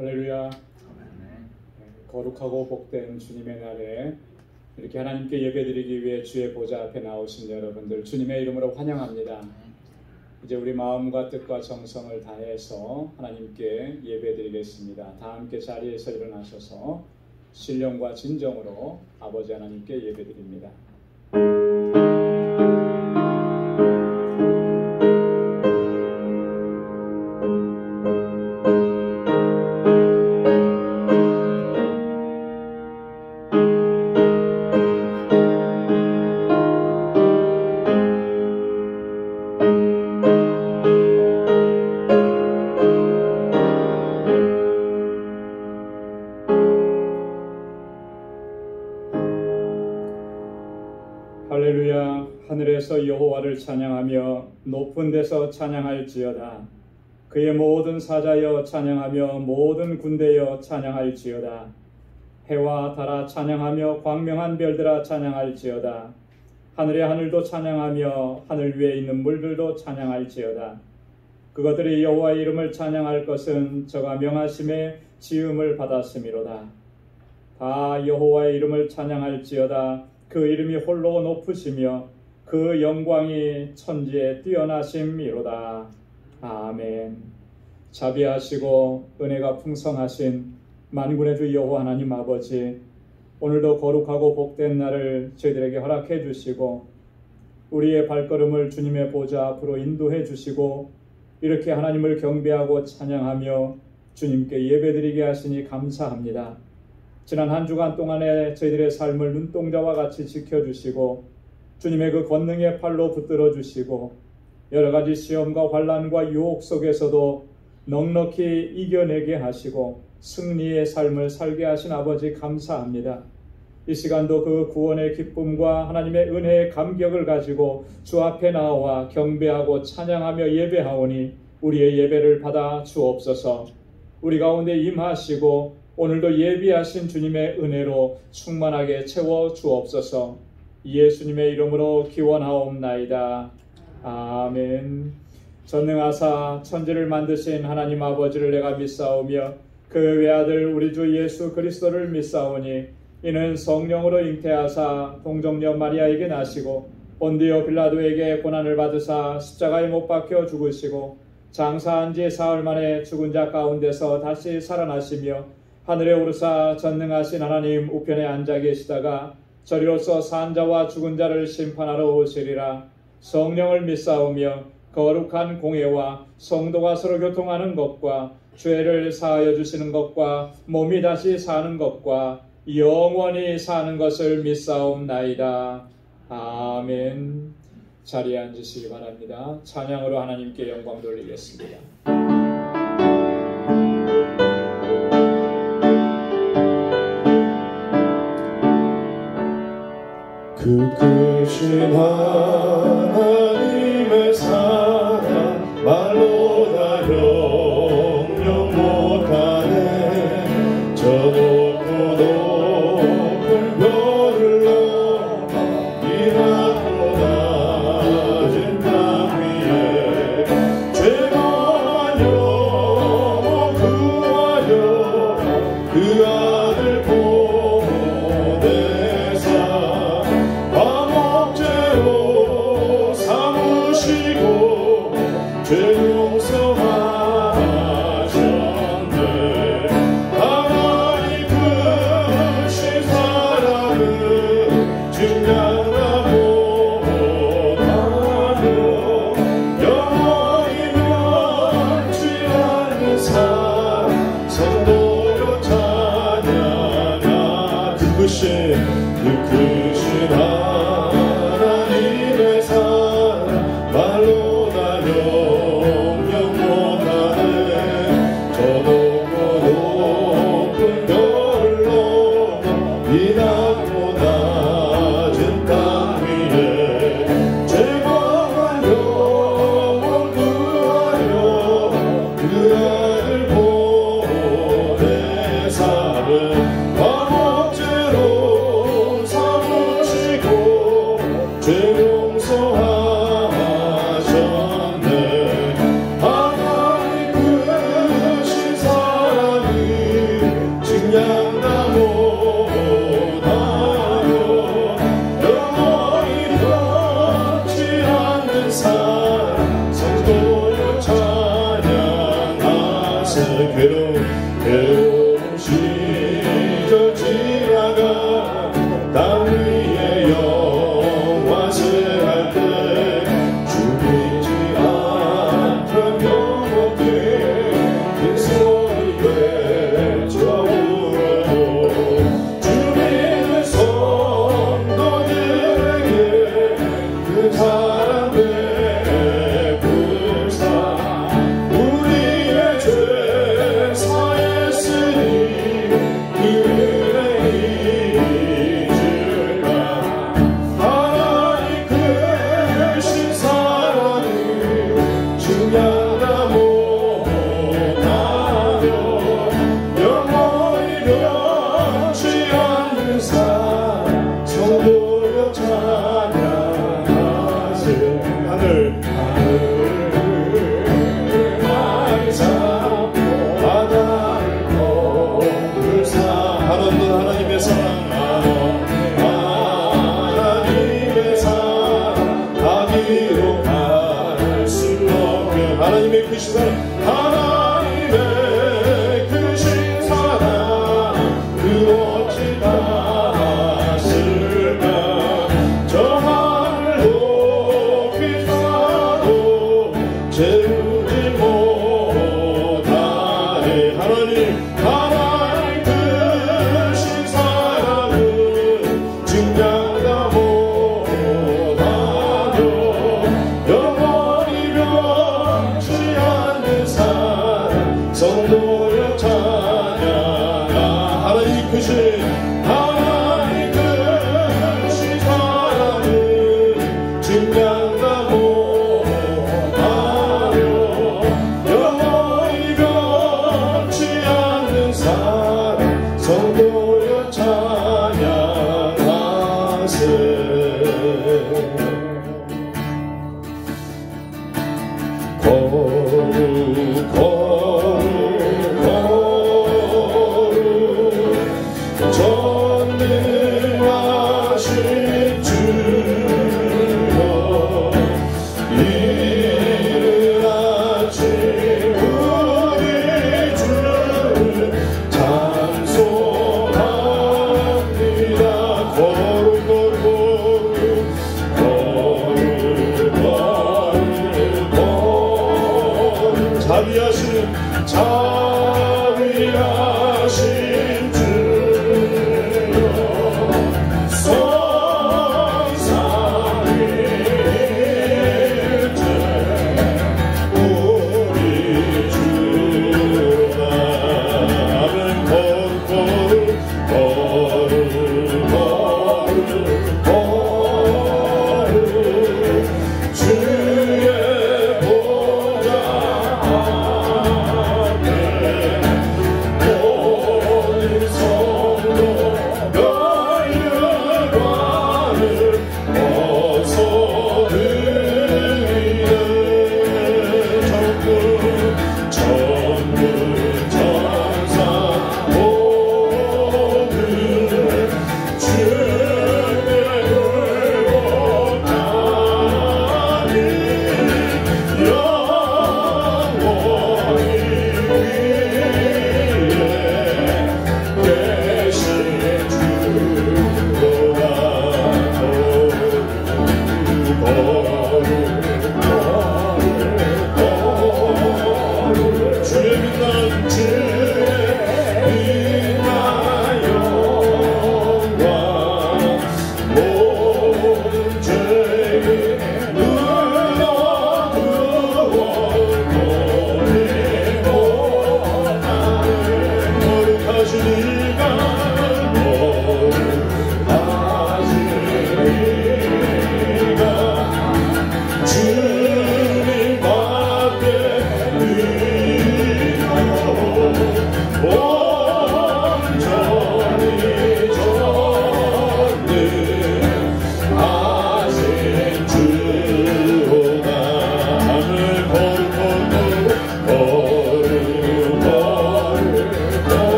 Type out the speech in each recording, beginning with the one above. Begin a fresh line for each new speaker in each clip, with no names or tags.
할렐루야. 거룩하고 복된 주님의 날에 이렇게 하나님께 예배드리기 위해 주의 보좌 앞에 나오신 여러분들 주님의 이름으로 환영합니다. 이제 우리 마음과 뜻과 정성을 다해서 하나님께 예배드리겠습니다. 다 함께 자리에서 일어나셔서 신령과 진정으로 아버지 하나님께 예배드립니다. 할렐루야. 하늘에서 여호와를 찬양하며 높은 데서 찬양할지어다. 그의 모든 사자여 찬양하며 모든 군대여 찬양할지어다. 해와 달아 찬양하며 광명한 별들아 찬양할지어다. 하늘의 하늘도 찬양하며 하늘 위에 있는 물들도 찬양할지어다. 그것들이 여호와의 이름을 찬양할 것은 저가 명하심에 지음을 받았음이로다. 다 여호와의 이름을 찬양할지어다. 그 이름이 홀로 높으시며 그 영광이 천지에 뛰어나심이로다. 아멘. 자비하시고 은혜가 풍성하신 만군의 주 여호와 하나님 아버지, 오늘도 거룩하고 복된 날을 저희들에게 허락해 주시고 우리의 발걸음을 주님의 보좌 앞으로 인도해 주시고 이렇게 하나님을 경배하고 찬양하며 주님께 예배드리게 하시니 감사합니다. 지난 한 주간 동안에 저희들의 삶을 눈동자와 같이 지켜주시고 주님의 그 권능의 팔로 붙들어 주시고 여러 가지 시험과 환난과 유혹 속에서도 넉넉히 이겨내게 하시고 승리의 삶을 살게 하신 아버지 감사합니다. 이 시간도 그 구원의 기쁨과 하나님의 은혜의 감격을 가지고 주 앞에 나와 경배하고 찬양하며 예배하오니 우리의 예배를 받아 주옵소서. 우리 가운데 임하시고 오늘도 예비하신 주님의 은혜로 충만하게 채워 주옵소서. 예수님의 이름으로 기원하옵나이다. 아멘. 전능하사 천지를 만드신 하나님 아버지를 내가 믿사오며 그 외아들 우리 주 예수 그리스도를 믿사오니 이는 성령으로 잉태하사 동정녀 마리아에게 나시고 본디오 빌라도에게 고난을 받으사 십자가에 못 박혀 죽으시고 장사한 지 사흘 만에 죽은 자 가운데서 다시 살아나시며 하늘에 오르사 전능하신 하나님 우편에 앉아 계시다가 저리로서 산 자와 죽은 자를 심판하러 오시리라. 성령을 믿사오며 거룩한 공예와 성도가 서로 교통하는 것과 죄를 사하여 주시는 것과 몸이 다시 사는 것과 영원히 사는 것을 믿사옵나이다. 아멘. 자리에 앉으시기 바랍니다. 찬양으로 하나님께 영광 돌리겠습니다.
그 크신 하나님의 사랑 말로 다 형용 못하네. 저 높고 높은 별을 넘어 이 낮고 낮은 땅 위에 죄고한 영혼 구하여 그 아들 보내사 감옥죄로 괴로운 시절 지나가 땅 위에 영화를 할 때 죽이지 않던 영혼들 그 소리 외쳐 울어도 주님의 성도들에게 그 사랑 베풀사 우리의 죄 사했으니 그의 잊을까 하나님 크신 사랑을 중량다 못하며 영원히 변치 않는 사랑 성도여 찬양하세 하늘 바다를 거울사 하나님의 사랑 하나님의 사랑 아기로 갈 수 없게 하나님의 크신 사랑 하나님의 크신 사랑 그 어찌 닿았을까 저 하늘 높이 사도 재우지 못하네 하나님 크신 사랑은 증량다 못하며 영원히 변치 않는 사랑 성도여 찬양하 하나님 크신 사랑은 증량다 못하며 영원히 변치 않는 사랑 성도여 찬양하세 거룩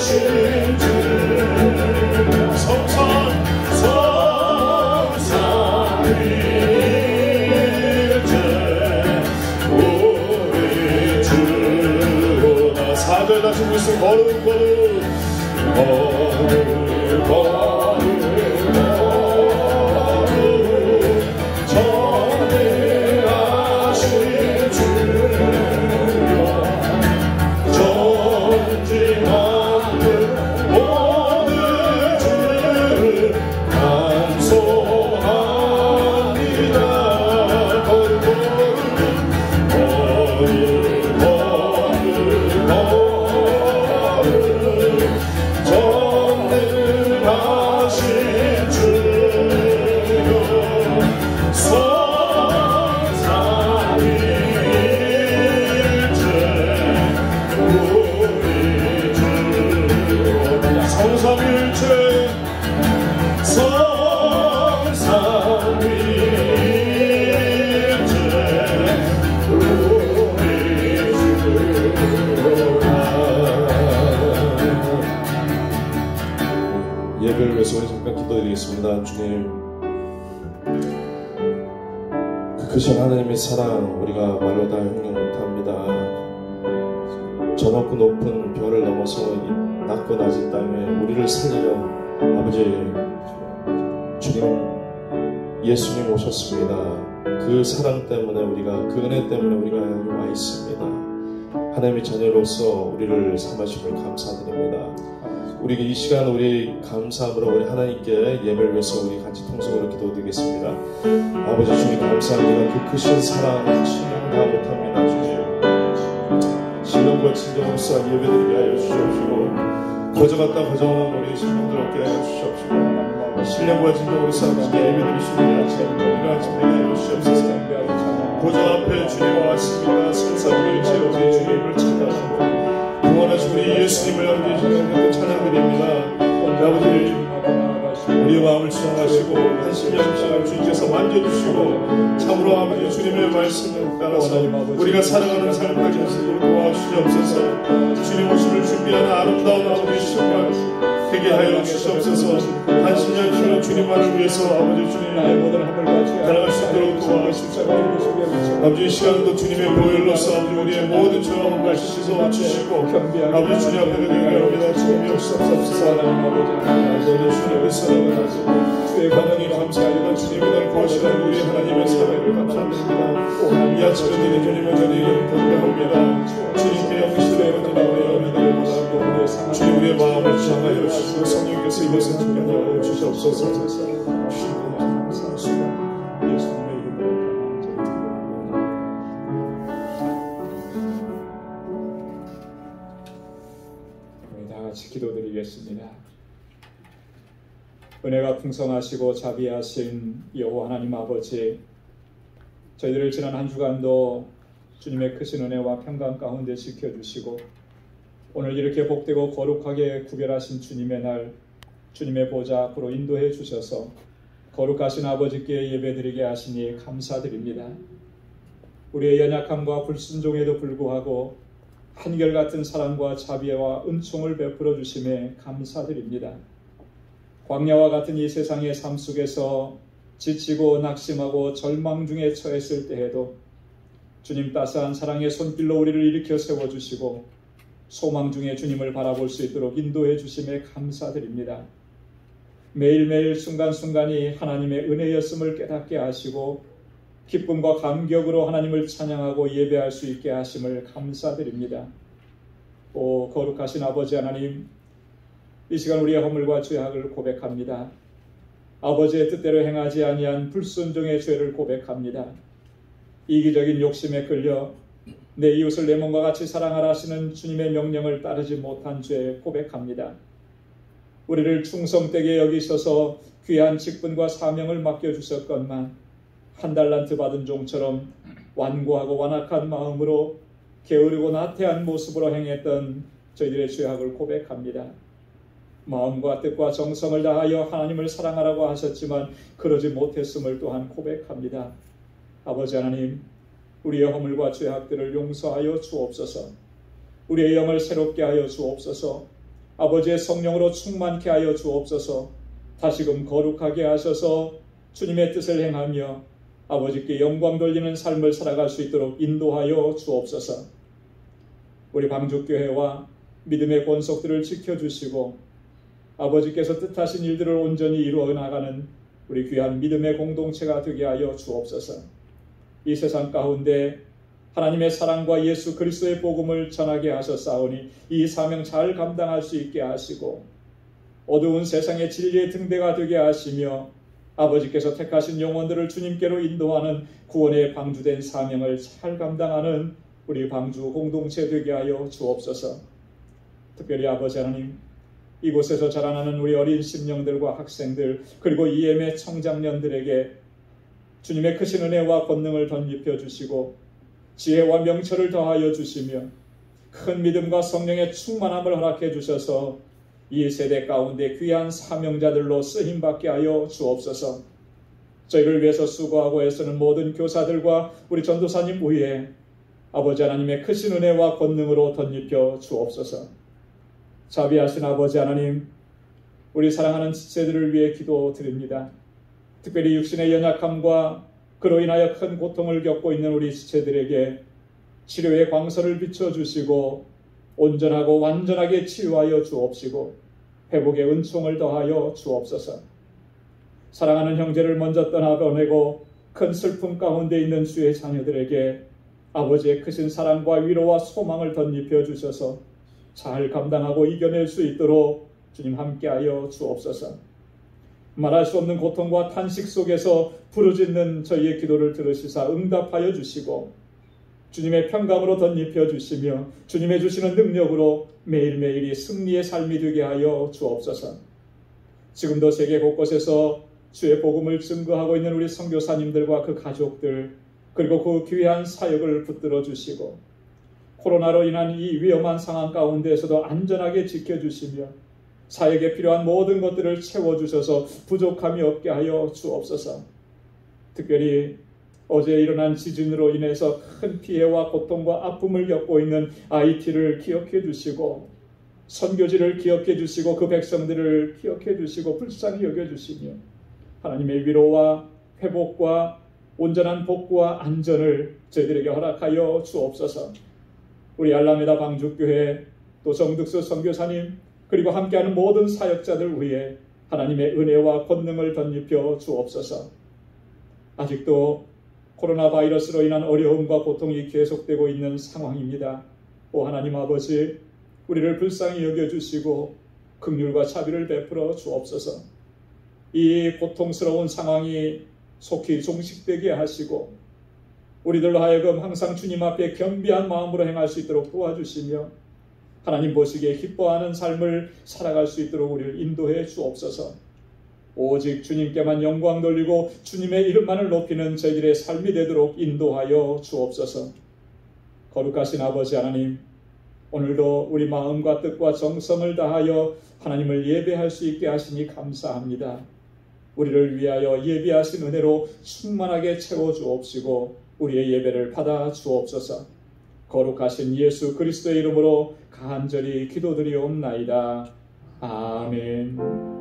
하신 주 성삼위일체 우리 주로다. 4절 다시 부르시 걸음 예배를 위해서 우리 잠깐 기도드리겠습니다. 주님, 그 크신 하나님의 사랑 우리가 말로 다 형용 못합니다. 저 높고 높은 별을 넘어서 이 낮고 낮은 땅에 우리를 살리려 아버지 주님 예수님 오셨습니다. 그 사랑 때문에 우리가, 그 은혜 때문에 우리가 여기 와 있습니다. 하나님의 자녀로서 우리를 삼으심을 감사드립니다. 우리가 이 시간 우리 감사함으로 우리 하나님께 예배를 위해서 우리 같이 통성으로 기도드리겠습니다. 아버지 주님 감사합니다. 그 크신 사랑 신령 다 못합니다. 주님 신령과 진정 없어 예배드리게 하여 주시옵시고, 거저갔다 거저오는 우리 신령들 없게 하여 주시옵시고, 신령과 진정으로 싸우시게 예배드릴 수 있는 아침 우리가 아침 되게 하여 주시옵소서. 보좌 앞에 주님 왔습니다. 성삼위일체 우리 주님을 찬양하고 구원하신 우리 예수님을 아버지 찬양드립니다. 아버지 우리의 마음을 지정하시고 한심양심을 주님께서 만져주시고 참으로 아버지 주님의 말씀을 따라서 우리가 살아가는 삶을 도와주시옵소서. 주님 오심을 준비하는 아름다운 아버지 시간 되게 하여 주시옵소서. 한심양심을 주님만을 위해서 아버지 주님 살아갈 수 있도록 도와주시옵소서. 아버지 이 시간도 주님의 보혈로서 아버지 우리의 모든 죄와 것 씻어 주시고 아버지 주님 앞에 드리옵니다. 주님 역사옵소서. 아버지 주님께서 하나님 감사합니다. 주님의 날 구하시는 우리 하나님의 사랑을 감사합니다. 이 아침에 드린 주님의 전에 경배합니다. 주님께 영시를 드리옵니다. 주님 우리의 마음을 지향하여 주시고 성령께서 이것을 증명하여 주시옵소서.
기도드리겠습니다. 은혜가 풍성하시고 자비하신 여호와 하나님 아버지, 저희들을 지난 한 주간도 주님의 크신 은혜와 평강 가운데 지켜주시고 오늘 이렇게 복되고 거룩하게 구별하신 주님의 날, 주님의 보좌 앞으로 인도해 주셔서 거룩하신 아버지께 예배드리게 하시니 감사드립니다. 우리의 연약함과 불순종에도 불구하고 한결같은 사랑과 자비와 은총을 베풀어 주심에 감사드립니다. 광야와 같은 이 세상의 삶 속에서 지치고 낙심하고 절망 중에 처했을 때에도 주님 따스한 사랑의 손길로 우리를 일으켜 세워주시고 소망 중에 주님을 바라볼 수 있도록 인도해 주심에 감사드립니다. 매일매일 순간순간이 하나님의 은혜였음을 깨닫게 하시고 기쁨과 감격으로 하나님을 찬양하고 예배할 수 있게 하심을 감사드립니다. 오 거룩하신 아버지 하나님, 이 시간 우리의 허물과 죄악을 고백합니다. 아버지의 뜻대로 행하지 아니한 불순종의 죄를 고백합니다. 이기적인 욕심에 끌려 내 이웃을 내 몸과 같이 사랑하라 하시는 주님의 명령을 따르지 못한 죄 고백합니다. 우리를 충성되게 여기셔서 귀한 직분과 사명을 맡겨주셨건만 한 달란트 받은 종처럼 완고하고 완악한 마음으로 게으르고 나태한 모습으로 행했던 저희들의 죄악을 고백합니다. 마음과 뜻과 정성을 다하여 하나님을 사랑하라고 하셨지만 그러지 못했음을 또한 고백합니다. 아버지 하나님, 우리의 허물과 죄악들을 용서하여 주옵소서. 우리의 영을 새롭게 하여 주옵소서. 아버지의 성령으로 충만케 하여 주옵소서. 다시금 거룩하게 하셔서 주님의 뜻을 행하며 아버지께 영광 돌리는 삶을 살아갈 수 있도록 인도하여 주옵소서. 우리 방주교회와 믿음의 권속들을 지켜주시고 아버지께서 뜻하신 일들을 온전히 이루어 나가는 우리 귀한 믿음의 공동체가 되게 하여 주옵소서. 이 세상 가운데 하나님의 사랑과 예수 그리스도의 복음을 전하게 하셨사오니 이 사명 잘 감당할 수 있게 하시고 어두운 세상의 진리의 등대가 되게 하시며 아버지께서 택하신 영혼들을 주님께로 인도하는 구원의 방주된 사명을 잘 감당하는 우리 방주 공동체 되게 하여 주옵소서. 특별히 아버지 하나님, 이곳에서 자라나는 우리 어린 심령들과 학생들 그리고 EM의 청장년들에게 주님의 크신 은혜와 권능을 덧입혀 주시고 지혜와 명철을 더하여 주시며 큰 믿음과 성령의 충만함을 허락해 주셔서 이 세대 가운데 귀한 사명자들로 쓰임받게 하여 주옵소서. 저희를 위해서 수고하고 애쓰는 모든 교사들과 우리 전도사님 위에 아버지 하나님의 크신 은혜와 권능으로 덧입혀 주옵소서. 자비하신 아버지 하나님, 우리 사랑하는 지체들을 위해 기도드립니다. 특별히 육신의 연약함과 그로 인하여 큰 고통을 겪고 있는 우리 지체들에게 치료의 광선을 비춰주시고 온전하고 완전하게 치유하여 주옵시고 회복의 은총을 더하여 주옵소서. 사랑하는 형제를 먼저 떠나보내고 큰 슬픔 가운데 있는 주의 자녀들에게 아버지의 크신 사랑과 위로와 소망을 덧입혀 주셔서 잘 감당하고 이겨낼 수 있도록 주님 함께하여 주옵소서. 말할 수 없는 고통과 탄식 속에서 부르짖는 저희의 기도를 들으시사 응답하여 주시고 주님의 평강으로 덧입혀 주시며 주님의 주시는 능력으로 매일매일이 승리의 삶이 되게 하여 주옵소서. 지금도 세계 곳곳에서 주의 복음을 증거하고 있는 우리 선교사님들과 그 가족들 그리고 그 귀한 사역을 붙들어 주시고 코로나로 인한 이 위험한 상황 가운데에서도 안전하게 지켜주시며 사역에 필요한 모든 것들을 채워주셔서 부족함이 없게 하여 주옵소서. 특별히 어제 일어난 지진으로 인해서 큰 피해와 고통과 아픔을 겪고 있는 IT를 기억해 주시고 선교지를 기억해 주시고 그 백성들을 기억해 주시고 불쌍히 여겨 주시며 하나님의 위로와 회복과 온전한 복구와 안전을 저희들에게 허락하여 주옵소서. 우리 알라메다 방주교회 또 정득수 선교사님 그리고 함께하는 모든 사역자들 위해 하나님의 은혜와 권능을 덧입혀 주옵소서. 아직도 코로나 바이러스로 인한 어려움과 고통이 계속되고 있는 상황입니다. 오 하나님 아버지, 우리를 불쌍히 여겨주시고 긍휼과 자비를 베풀어 주옵소서. 이 고통스러운 상황이 속히 종식되게 하시고 우리들로 하여금 항상 주님 앞에 겸비한 마음으로 행할 수 있도록 도와주시며 하나님 보시기에 기뻐하는 삶을 살아갈 수 있도록 우리를 인도해 주옵소서. 오직 주님께만 영광 돌리고 주님의 이름만을 높이는 저희들의 삶이 되도록 인도하여 주옵소서. 거룩하신 아버지 하나님, 오늘도 우리 마음과 뜻과 정성을 다하여 하나님을 예배할 수 있게 하시니 감사합니다. 우리를 위하여 예비하신 은혜로 충만하게 채워주옵시고 우리의 예배를 받아 주옵소서. 거룩하신 예수 그리스도의 이름으로 간절히 기도드리옵나이다. 아멘.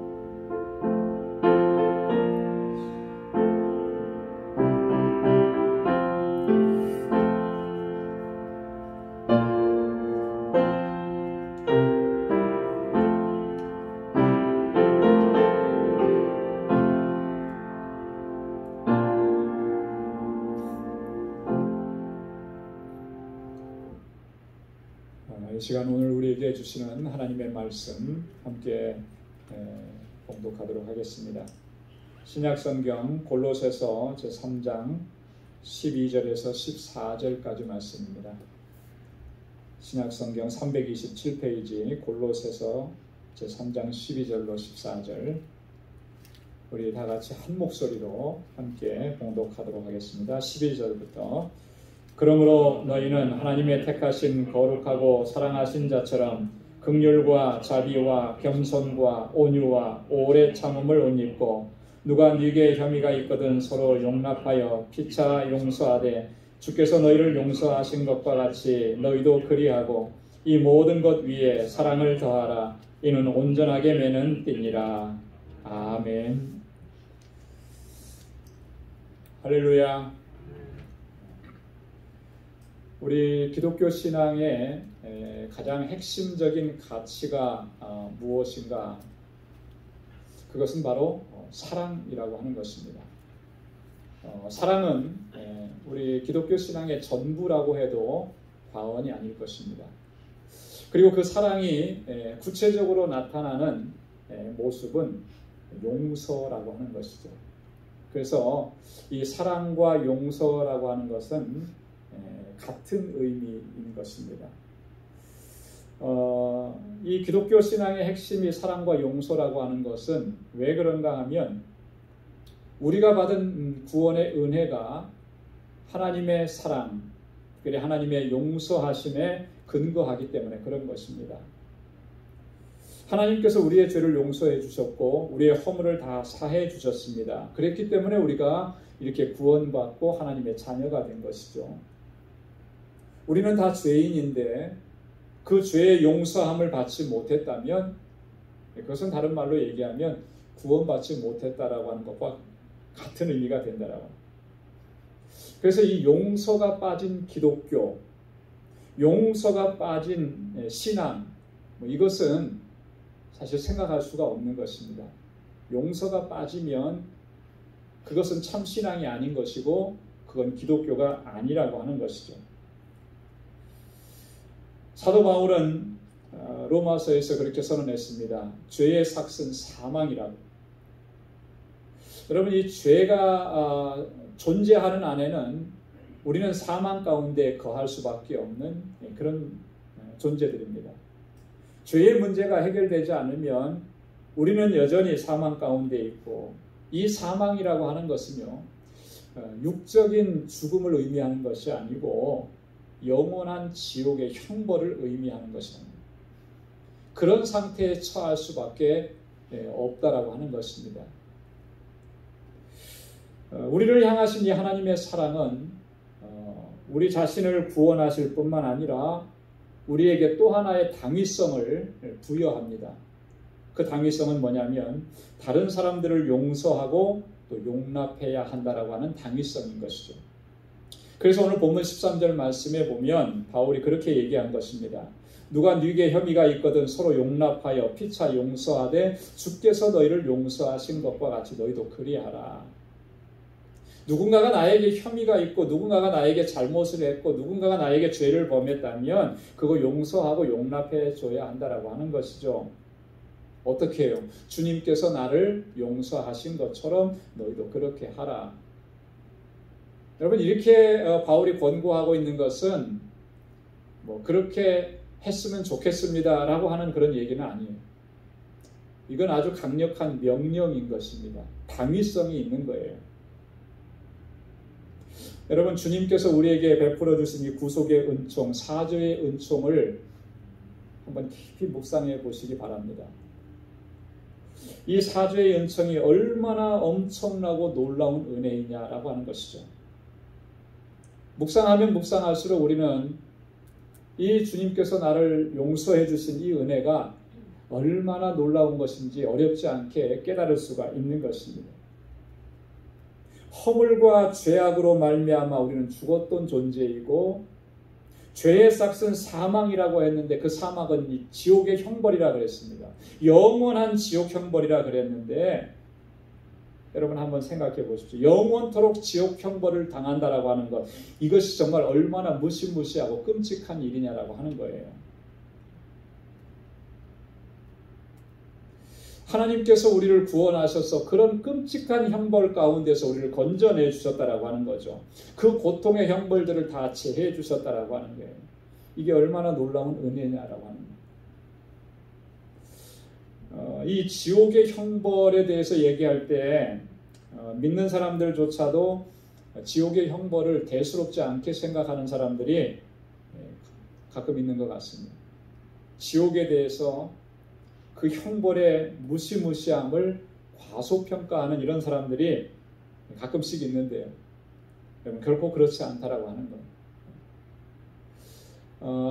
이 시간 오늘 우리에게 주시는 하나님의 말씀 함께 봉독하도록 하겠습니다. 신약성경 골로새서 제3장 12절에서 14절까지 말씀입니다. 신약성경 327페이지 골로새서 제3장 12절로 14절 우리 다 같이 한 목소리로 함께 봉독하도록 하겠습니다. 12절부터 그러므로 너희는 하나님의 택하신 거룩하고 사랑하신 자처럼 긍휼과 자비와 겸손과 온유와 오래 참음을 옷 입고 누가 네게 혐의가 있거든 서로 용납하여 피차 용서하되 주께서 너희를 용서하신 것과 같이 너희도 그리하고 이 모든 것 위에 사랑을 더하라. 이는 온전하게 매는 띠니라. 아멘. 할렐루야. 우리 기독교 신앙의 가장 핵심적인 가치가 무엇인가? 그것은 바로 사랑이라고 하는 것입니다. 사랑은 우리 기독교 신앙의 전부라고 해도 과언이 아닐 것입니다. 그리고 그 사랑이 구체적으로 나타나는 모습은 용서라고 하는 것이죠. 그래서 이 사랑과 용서라고 하는 것은 같은 의미인 것입니다. 이 기독교 신앙의 핵심이 사랑과 용서라고 하는 것은 왜 그런가 하면 우리가 받은 구원의 은혜가 하나님의 사랑, 그리고 하나님의 용서하심에 근거하기 때문에 그런 것입니다. 하나님께서 우리의 죄를 용서해 주셨고 우리의 허물을 다 사해 주셨습니다. 그랬기 때문에 우리가 이렇게 구원받고 하나님의 자녀가 된 것이죠. 우리는 다 죄인인데 그 죄의 용서함을 받지 못했다면 그것은 다른 말로 얘기하면 구원받지 못했다라고 하는 것과 같은 의미가 된다라고. 그래서 이 용서가 빠진 기독교, 용서가 빠진 신앙, 이것은 사실 생각할 수가 없는 것입니다. 용서가 빠지면 그것은 참 신앙이 아닌 것이고 그건 기독교가 아니라고 하는 것이죠. 사도 바울은 로마서에서 그렇게 선언했습니다. 죄의 삭은 사망이라고. 여러분, 이 죄가 존재하는 안에는 우리는 사망 가운데 거할 수밖에 없는 그런 존재들입니다. 죄의 문제가 해결되지 않으면 우리는 여전히 사망 가운데 있고, 이 사망이라고 하는 것은요, 육적인 죽음을 의미하는 것이 아니고 영원한 지옥의 형벌을 의미하는 것입니다. 그런 상태에 처할 수밖에 없다라고 하는 것입니다. 우리를 향하신 이 하나님의 사랑은 우리 자신을 구원하실 뿐만 아니라 우리에게 또 하나의 당위성을 부여합니다. 그 당위성은 뭐냐면 다른 사람들을 용서하고 또 용납해야 한다라고 하는 당위성인 것이죠. 그래서 오늘 본문 13절 말씀에 보면 바울이 그렇게 얘기한 것입니다. 누가 네게 혐의가 있거든 서로 용납하여 피차 용서하되 주께서 너희를 용서하신 것과 같이 너희도 그리하라. 누군가가 나에게 혐의가 있고 누군가가 나에게 잘못을 했고 누군가가 나에게 죄를 범했다면 그거 용서하고 용납해 줘야 한다라고 하는 것이죠. 어떻게 해요? 주님께서 나를 용서하신 것처럼 너희도 그렇게 하라. 여러분, 이렇게 바울이 권고하고 있는 것은 그렇게 했으면 좋겠습니다 라고 하는 그런 얘기는 아니에요. 이건 아주 강력한 명령인 것입니다. 당위성이 있는 거예요. 여러분, 주님께서 우리에게 베풀어 주신 이 구속의 은총, 사죄의 은총을 한번 깊이 묵상해 보시기 바랍니다. 이 사죄의 은총이 얼마나 엄청나고 놀라운 은혜이냐라고 하는 것이죠. 묵상하면 묵상할수록 우리는 이 주님께서 나를 용서해 주신 이 은혜가 얼마나 놀라운 것인지 어렵지 않게 깨달을 수가 있는 것입니다. 허물과 죄악으로 말미암아 우리는 죽었던 존재이고 죄의 삭은 사망이라고 했는데 그 사망은 이 지옥의 형벌이라 그랬습니다. 영원한 지옥 형벌이라 그랬는데 여러분 한번 생각해 보십시오. 영원토록 지옥 형벌을 당한다라고 하는 것, 이것이 정말 얼마나 무시무시하고 끔찍한 일이냐라고 하는 거예요. 하나님께서 우리를 구원하셔서 그런 끔찍한 형벌 가운데서 우리를 건져내 주셨다라고 하는 거죠. 그 고통의 형벌들을 다 제해 주셨다라고 하는 거예요. 이게 얼마나 놀라운 은혜냐라고 하는 거예요. 이 지옥의 형벌에 대해서 얘기할 때 믿는 사람들조차도 지옥의 형벌을 대수롭지 않게 생각하는 사람들이 가끔 있는 것 같습니다. 지옥에 대해서 그 형벌의 무시무시함을 과소평가하는 이런 사람들이 가끔씩 있는데요. 여러분, 결코 그렇지 않다라고 하는 거예요.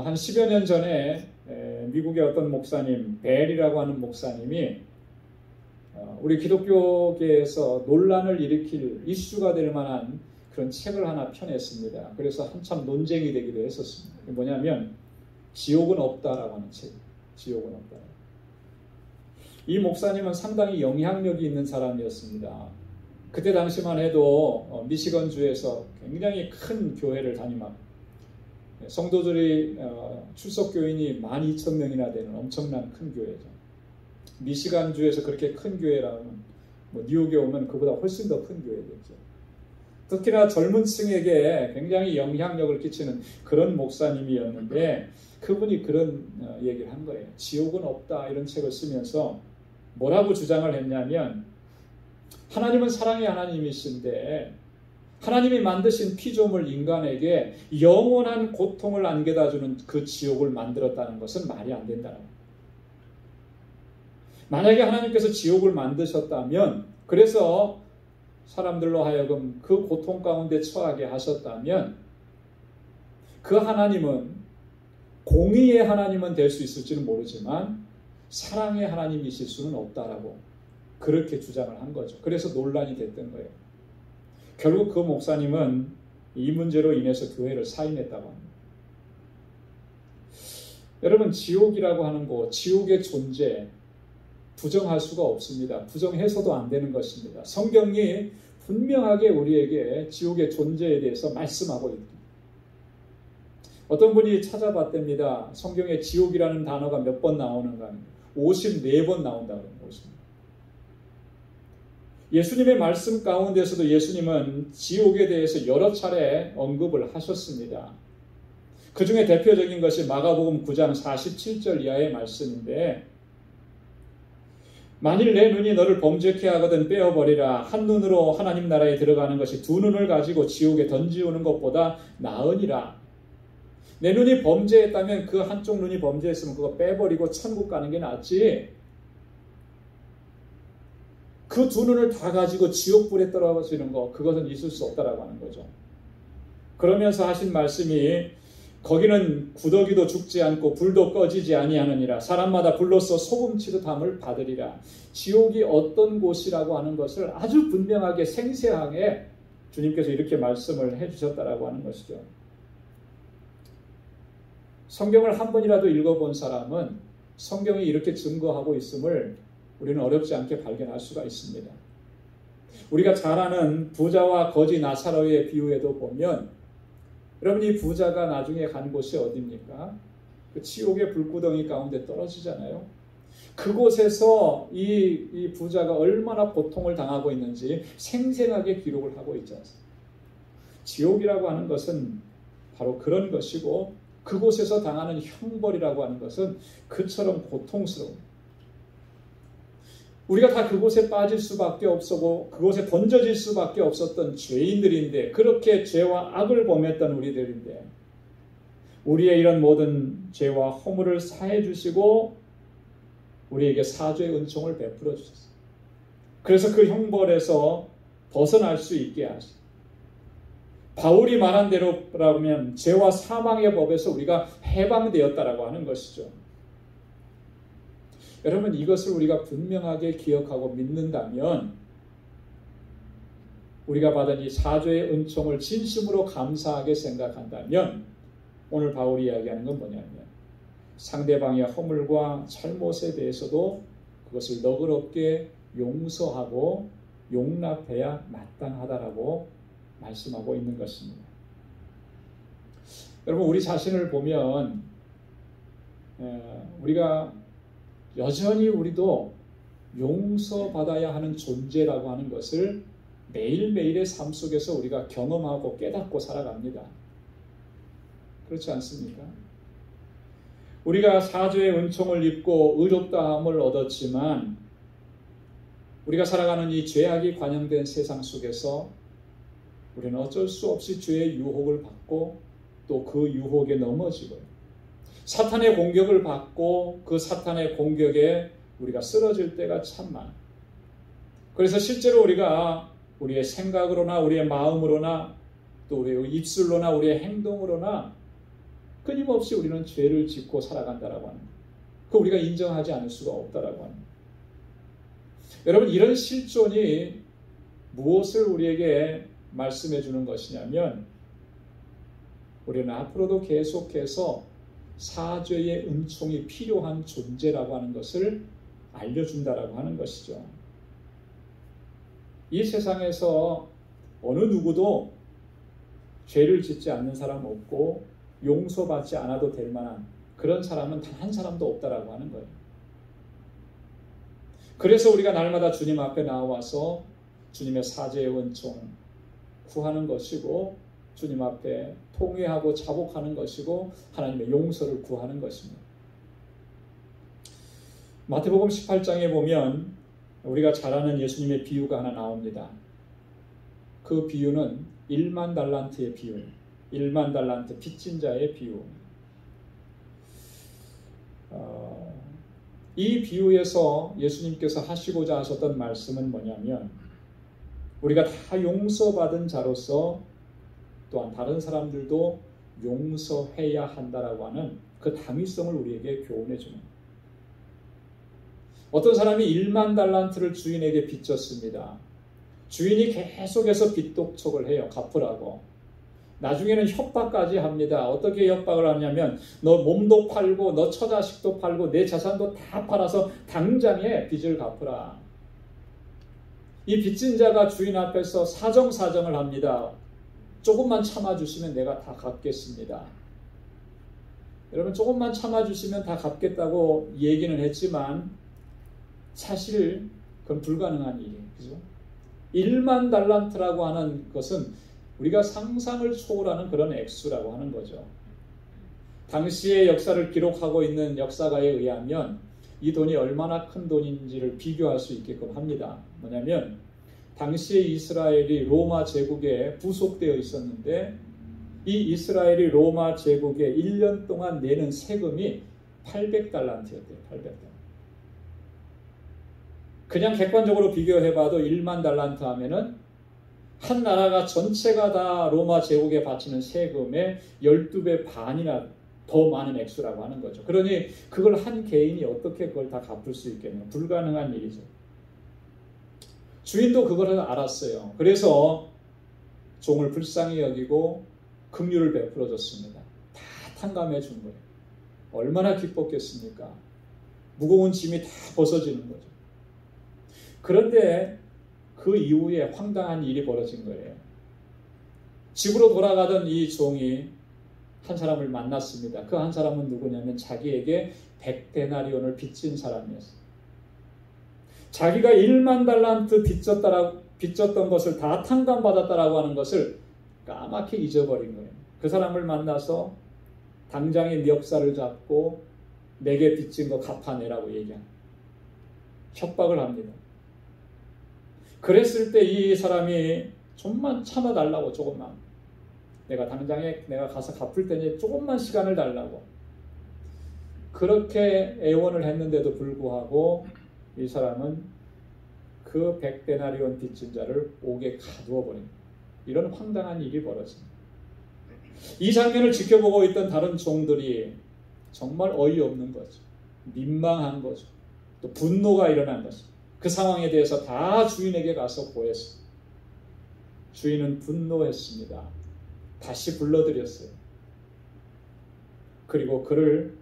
한 10여 년 전에 미국의 어떤 목사님, 벨이라고 하는 목사님이 우리 기독교계에서 논란을 일으킬 이슈가 될 만한 그런 책을 하나 펴냈습니다. 그래서 한참 논쟁이 되기도 했었습니다. 뭐냐면 지옥은 없다라고 하는 책. 지옥은 없다. 이 목사님은 상당히 영향력이 있는 사람이었습니다. 그때 당시만 해도 미시건주에서 굉장히 큰 교회를 담임하고 성도들이 출석 교인이 12,000명이나 되는 엄청난 큰 교회죠. 미시간주에서 그렇게 큰 교회라면 뉴욕에 오면 그보다 훨씬 더 큰 교회겠죠. 특히나 젊은 층에게 굉장히 영향력을 끼치는 그런 목사님이었는데 그분이 그런 얘기를 한 거예요. 지옥은 없다 이런 책을 쓰면서 뭐라고 주장을 했냐면 하나님은 사랑의 하나님이신데 하나님이 만드신 피조물 인간에게 영원한 고통을 안겨다주는 그 지옥을 만들었다는 것은 말이 안 된다는 거예요. 만약에 하나님께서 지옥을 만드셨다면 그래서 사람들로 하여금 그 고통 가운데 처하게 하셨다면 그 하나님은 공의의 하나님은 될 수 있을지는 모르지만 사랑의 하나님이실 수는 없다라고 그렇게 주장을 한 거죠. 그래서 논란이 됐던 거예요. 결국 그 목사님은 이 문제로 인해서 교회를 사임했다고 합니다. 여러분 지옥이라고 하는 것, 지옥의 존재 부정할 수가 없습니다. 부정해서도 안 되는 것입니다. 성경이 분명하게 우리에게 지옥의 존재에 대해서 말씀하고 있습니다. 어떤 분이 찾아봤답니다. 성경에 지옥이라는 단어가 몇 번 나오는가? 54번 나온다고 합니다. 예수님의 말씀 가운데서도 예수님은 지옥에 대해서 여러 차례 언급을 하셨습니다. 그 중에 대표적인 것이 마가복음 9장 47절 이하의 말씀인데 만일 내 눈이 너를 범죄케 하거든 빼어버리라. 한 눈으로 하나님 나라에 들어가는 것이 두 눈을 가지고 지옥에 던지우는 것보다 나으니라. 내 눈이 범죄했다면 그 한쪽 눈이 범죄했으면 그거 빼버리고 천국 가는 게 낫지. 그 두 눈을 다 가지고 지옥불에 떨어지는 거 그것은 있을 수 없다라고 하는 거죠. 그러면서 하신 말씀이 거기는 구더기도 죽지 않고 불도 꺼지지 아니하느니라. 사람마다 불로써 소금치듯함을 받으리라. 지옥이 어떤 곳이라고 하는 것을 아주 분명하게 생생하게 주님께서 이렇게 말씀을 해주셨다라고 하는 것이죠. 성경을 한 번이라도 읽어본 사람은 성경이 이렇게 증거하고 있음을 우리는 어렵지 않게 발견할 수가 있습니다. 우리가 잘 아는 부자와 거지 나사로의 비유에도 보면 여러분 이 부자가 나중에 간 곳이 어디입니까? 그 지옥의 불구덩이 가운데 떨어지잖아요. 그곳에서 이 부자가 얼마나 고통을 당하고 있는지 생생하게 기록을 하고 있지 않습니까? 지옥이라고 하는 것은 바로 그런 것이고 그곳에서 당하는 형벌이라고 하는 것은 그처럼 고통스러운 우리가 다 그곳에 빠질 수밖에 없었고 그곳에 던져질 수밖에 없었던 죄인들인데 그렇게 죄와 악을 범했던 우리들인데 우리의 이런 모든 죄와 허물을 사해 주시고 우리에게 사죄의 은총을 베풀어 주셨어요. 그래서 그 형벌에서 벗어날 수 있게 하시고 바울이 말한 대로라면 죄와 사망의 법에서 우리가 해방되었다라고 하는 것이죠. 여러분 이것을 우리가 분명하게 기억하고 믿는다면 우리가 받은 이 사죄의 은총을 진심으로 감사하게 생각한다면 오늘 바울이 이야기하는 건 뭐냐면 상대방의 허물과 잘못에 대해서도 그것을 너그럽게 용서하고 용납해야 마땅하다라고 말씀하고 있는 것입니다. 여러분 우리 자신을 보면 우리가 여전히 우리도 용서받아야 하는 존재라고 하는 것을 매일매일의 삶 속에서 우리가 경험하고 깨닫고 살아갑니다. 그렇지 않습니까? 우리가 사죄의 은총을 입고 의롭다함을 얻었지만 우리가 살아가는 이 죄악이 관영된 세상 속에서 우리는 어쩔 수 없이 죄의 유혹을 받고 또 그 유혹에 넘어지고 사탄의 공격을 받고 그 사탄의 공격에 우리가 쓰러질 때가 참 많아요. 그래서 실제로 우리가 우리의 생각으로나 우리의 마음으로나 또 우리의 입술로나 우리의 행동으로나 끊임없이 우리는 죄를 짓고 살아간다라고 하는 거예요. 그 우리가 인정하지 않을 수가 없다라고 하는 거예요. 여러분, 이런 실존이 무엇을 우리에게 말씀해 주는 것이냐면 우리는 앞으로도 계속해서 사죄의 은총이 필요한 존재라고 하는 것을 알려준다라고 하는 것이죠. 이 세상에서 어느 누구도 죄를 짓지 않는 사람 없고 용서받지 않아도 될 만한 그런 사람은 단 한 사람도 없다라고 하는 거예요. 그래서 우리가 날마다 주님 앞에 나와서 주님의 사죄의 은총 구하는 것이고 주님 앞에 통회하고 자복하는 것이고 하나님의 용서를 구하는 것입니다. 마태복음 18장에 보면 우리가 잘 아는 예수님의 비유가 하나 나옵니다. 그 비유는 1만 달란트의 비유, 1만 달란트 빚진 자의 비유. 이 비유에서 예수님께서 하시고자 하셨던 말씀은 뭐냐면 우리가 다 용서받은 자로서 또한 다른 사람들도 용서해야 한다라고 하는 그 당위성을 우리에게 교훈해 주는 거예요. 어떤 사람이 1만 달란트를 주인에게 빚졌습니다. 주인이 계속해서 빚독촉을 해요. 갚으라고. 나중에는 협박까지 합니다. 어떻게 협박을 하냐면 너 몸도 팔고 너 처자식도 팔고 내 자산도 다 팔아서 당장에 빚을 갚으라. 이 빚진 자가 주인 앞에서 사정사정을 합니다. 조금만 참아주시면 내가 다 갚겠습니다. 여러분, 조금만 참아주시면 다 갚겠다고 얘기는 했지만 사실 그건 불가능한 일이에요. 그죠? 1만 달란트라고 하는 것은 우리가 상상을 초월하는 그런 액수라고 하는 거죠. 당시의 역사를 기록하고 있는 역사가에 의하면 이 돈이 얼마나 큰 돈인지를 비교할 수 있게끔 합니다. 뭐냐면 당시에 이스라엘이 로마 제국에 부속되어 있었는데 이 이스라엘이 로마 제국에 1년 동안 내는 세금이 800달란트였대요. 800달란트. 그냥 객관적으로 비교해봐도 1만 달란트 하면은 한 나라가 전체가 다 로마 제국에 바치는 세금의 12배 반이나 더 많은 액수라고 하는 거죠. 그러니 그걸 한 개인이 어떻게 그걸 다 갚을 수 있겠냐. 불가능한 일이죠. 주인도 그걸 알았어요. 그래서 종을 불쌍히 여기고 긍휼을 베풀어 줬습니다. 다 탕감해 준 거예요. 얼마나 기뻤겠습니까? 무거운 짐이 다 벗어지는 거죠. 그런데 그 이후에 황당한 일이 벌어진 거예요. 집으로 돌아가던 이 종이 한 사람을 만났습니다. 그 한 사람은 누구냐면 자기에게 100데나리온을 빚진 사람이었어요. 자기가 1만 달란트 빚졌던 것을 다 탕감받았다라고 하는 것을 까맣게 잊어버린 거예요. 그 사람을 만나서 당장에 멱살을 잡고 내게 빚진 거 갚아내라고 얘기합니다. 협박을 합니다. 그랬을 때 이 사람이 좀만 참아달라고, 조금만. 내가 당장에 내가 가서 갚을 테니 조금만 시간을 달라고. 그렇게 애원을 했는데도 불구하고 이 사람은 그 100데나리온 빚진 자를 옥에 가두어 버립니다. 이런 황당한 일이 벌어집니다. 이 장면을 지켜보고 있던 다른 종들이 정말 어이없는 거죠. 민망한 거죠. 또 분노가 일어난 거죠. 그 상황에 대해서 다 주인에게 가서 보였습니다. 주인은 분노했습니다. 다시 불러들였어요. 그리고 그를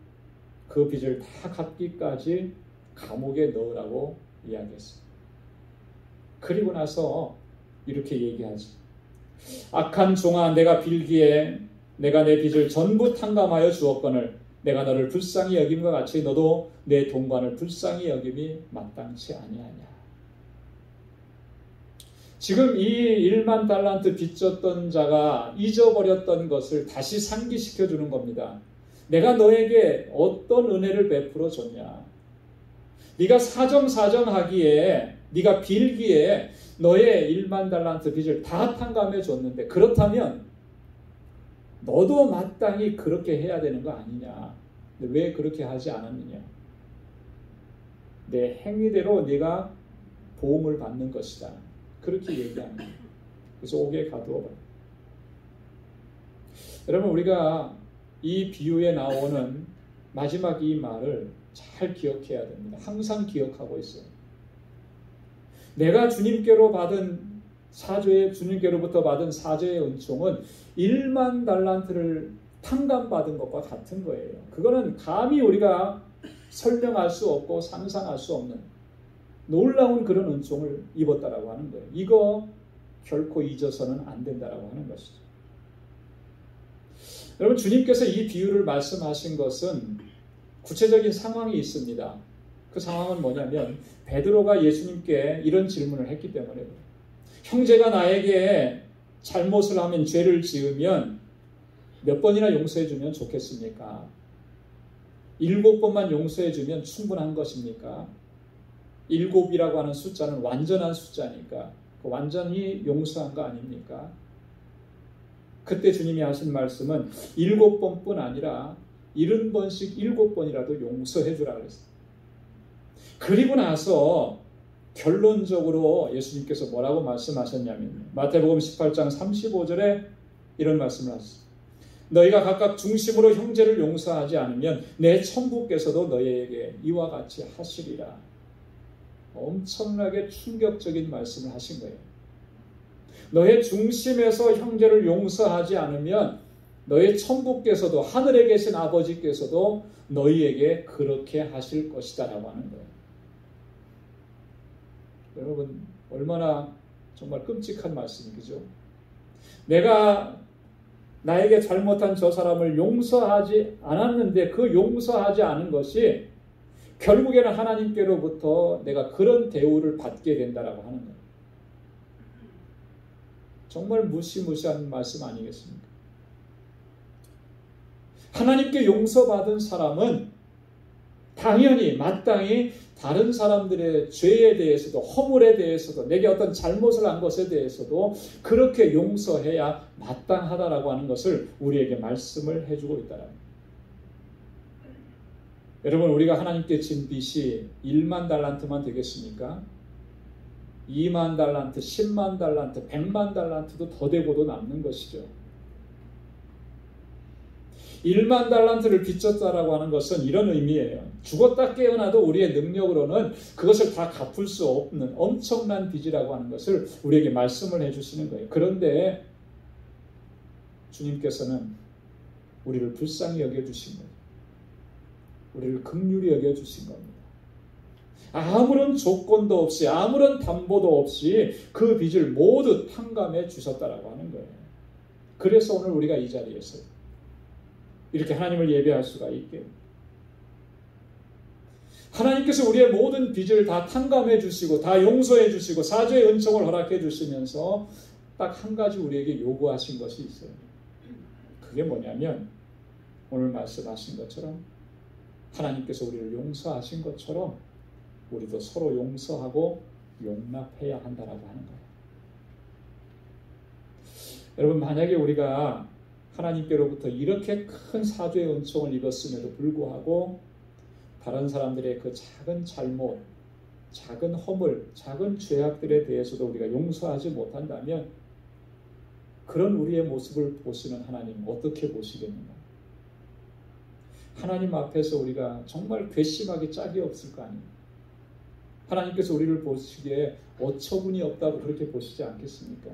그 빚을 다 갚기까지 감옥에 넣으라고 이야기했습니다. 그리고 나서 이렇게 얘기하지. 악한 종아, 내가 빌기에 내가 내 빚을 전부 탕감하여 주었거늘 내가 너를 불쌍히 여김과 같이 너도 내 동관을 불쌍히 여김이 마땅치 아니하냐. 지금 이 1만 달란트 빚졌던 자가 잊어버렸던 것을 다시 상기시켜 주는 겁니다. 내가 너에게 어떤 은혜를 베풀어 줬냐. 네가 사정하기에, 네가 빌기에 너의 1만 달란트 빚을 다 탕감해 줬는데, 그렇다면 너도 마땅히 그렇게 해야 되는 거 아니냐. 근데 왜 그렇게 하지 않았느냐. 내 행위대로 네가 보응을 받는 것이다. 그렇게 얘기합니다. 그래서 옥에 가두어 버려요. 여러분, 우리가 이 비유에 나오는 마지막 이 말을 잘 기억해야 됩니다. 항상 기억하고 있어요. 내가 주님께로부터 받은 사죄의 은총은 1만 달란트를 탕감받은 것과 같은 거예요. 그거는 감히 우리가 설명할 수 없고 상상할 수 없는 놀라운 그런 은총을 입었다라고 하는 거예요. 이거 결코 잊어서는 안 된다라고 하는 것이죠. 여러분, 주님께서 이 비유를 말씀하신 것은 구체적인 상황이 있습니다. 그 상황은 뭐냐면 베드로가 예수님께 이런 질문을 했기 때문에, 형제가 나에게 잘못을 하면, 죄를 지으면 몇 번이나 용서해 주면 좋겠습니까? 7번만 용서해 주면 충분한 것입니까? 7이라고 하는 숫자는 완전한 숫자니까 완전히 용서한 거 아닙니까? 그때 주님이 하신 말씀은 7번뿐 아니라 70번씩 7번이라도 용서해 주라 그랬어요. 그리고 나서 결론적으로 예수님께서 뭐라고 말씀하셨냐면, 마태복음 18장 35절에 이런 말씀을 하셨어요. 너희가 각각 중심으로 형제를 용서하지 않으면 내 천부께서도 너희에게 이와 같이 하시리라. 엄청나게 충격적인 말씀을 하신 거예요. 너의 중심에서 형제를 용서하지 않으면 너의 천부께서도, 하늘에 계신 아버지께서도 너희에게 그렇게 하실 것이다 라고 하는 거예요. 여러분, 얼마나 정말 끔찍한 말씀이죠. 내가 나에게 잘못한 저 사람을 용서하지 않았는데 그 용서하지 않은 것이 결국에는 하나님께로부터 내가 그런 대우를 받게 된다라고 하는 거예요. 정말 무시무시한 말씀 아니겠습니까? 하나님께 용서받은 사람은 당연히 마땅히 다른 사람들의 죄에 대해서도, 허물에 대해서도, 내게 어떤 잘못을 한 것에 대해서도 그렇게 용서해야 마땅하다라고 하는 것을 우리에게 말씀을 해주고 있다라는 거예요. 여러분, 우리가 하나님께 진 빚이 1만 달란트만 되겠습니까? 2만 달란트, 10만 달란트, 100만 달란트도 더 되고도 남는 것이죠. 1만 달란트를 빚졌다라고 하는 것은 이런 의미예요. 죽었다 깨어나도 우리의 능력으로는 그것을 다 갚을 수 없는 엄청난 빚이라고 하는 것을 우리에게 말씀을 해주시는 거예요. 그런데 주님께서는 우리를 불쌍히 여겨주신 거예요. 우리를 긍휼히 여겨주신 겁니다. 아무런 조건도 없이, 아무런 담보도 없이 그 빚을 모두 탕감해 주셨다라고 하는 거예요. 그래서 오늘 우리가 이 자리에서 이렇게 하나님을 예배할 수가 있게, 하나님께서 우리의 모든 빚을 다 탕감해 주시고 다 용서해 주시고 사죄의 은총을 허락해 주시면서 딱 한 가지 우리에게 요구하신 것이 있어요. 그게 뭐냐면 오늘 말씀하신 것처럼 하나님께서 우리를 용서하신 것처럼 우리도 서로 용서하고 용납해야 한다라고 하는 거예요. 여러분, 만약에 우리가 하나님께로부터 이렇게 큰 사죄의 은총을 입었음에도 불구하고 다른 사람들의 그 작은 잘못, 작은 허물, 작은 죄악들에 대해서도 우리가 용서하지 못한다면 그런 우리의 모습을 보시는 하나님 어떻게 보시겠는가? 하나님 앞에서 우리가 정말 괘씸하기 짝이 없을 거 아니에요. 하나님께서 우리를 보시기에 어처구니 없다고 그렇게 보시지 않겠습니까?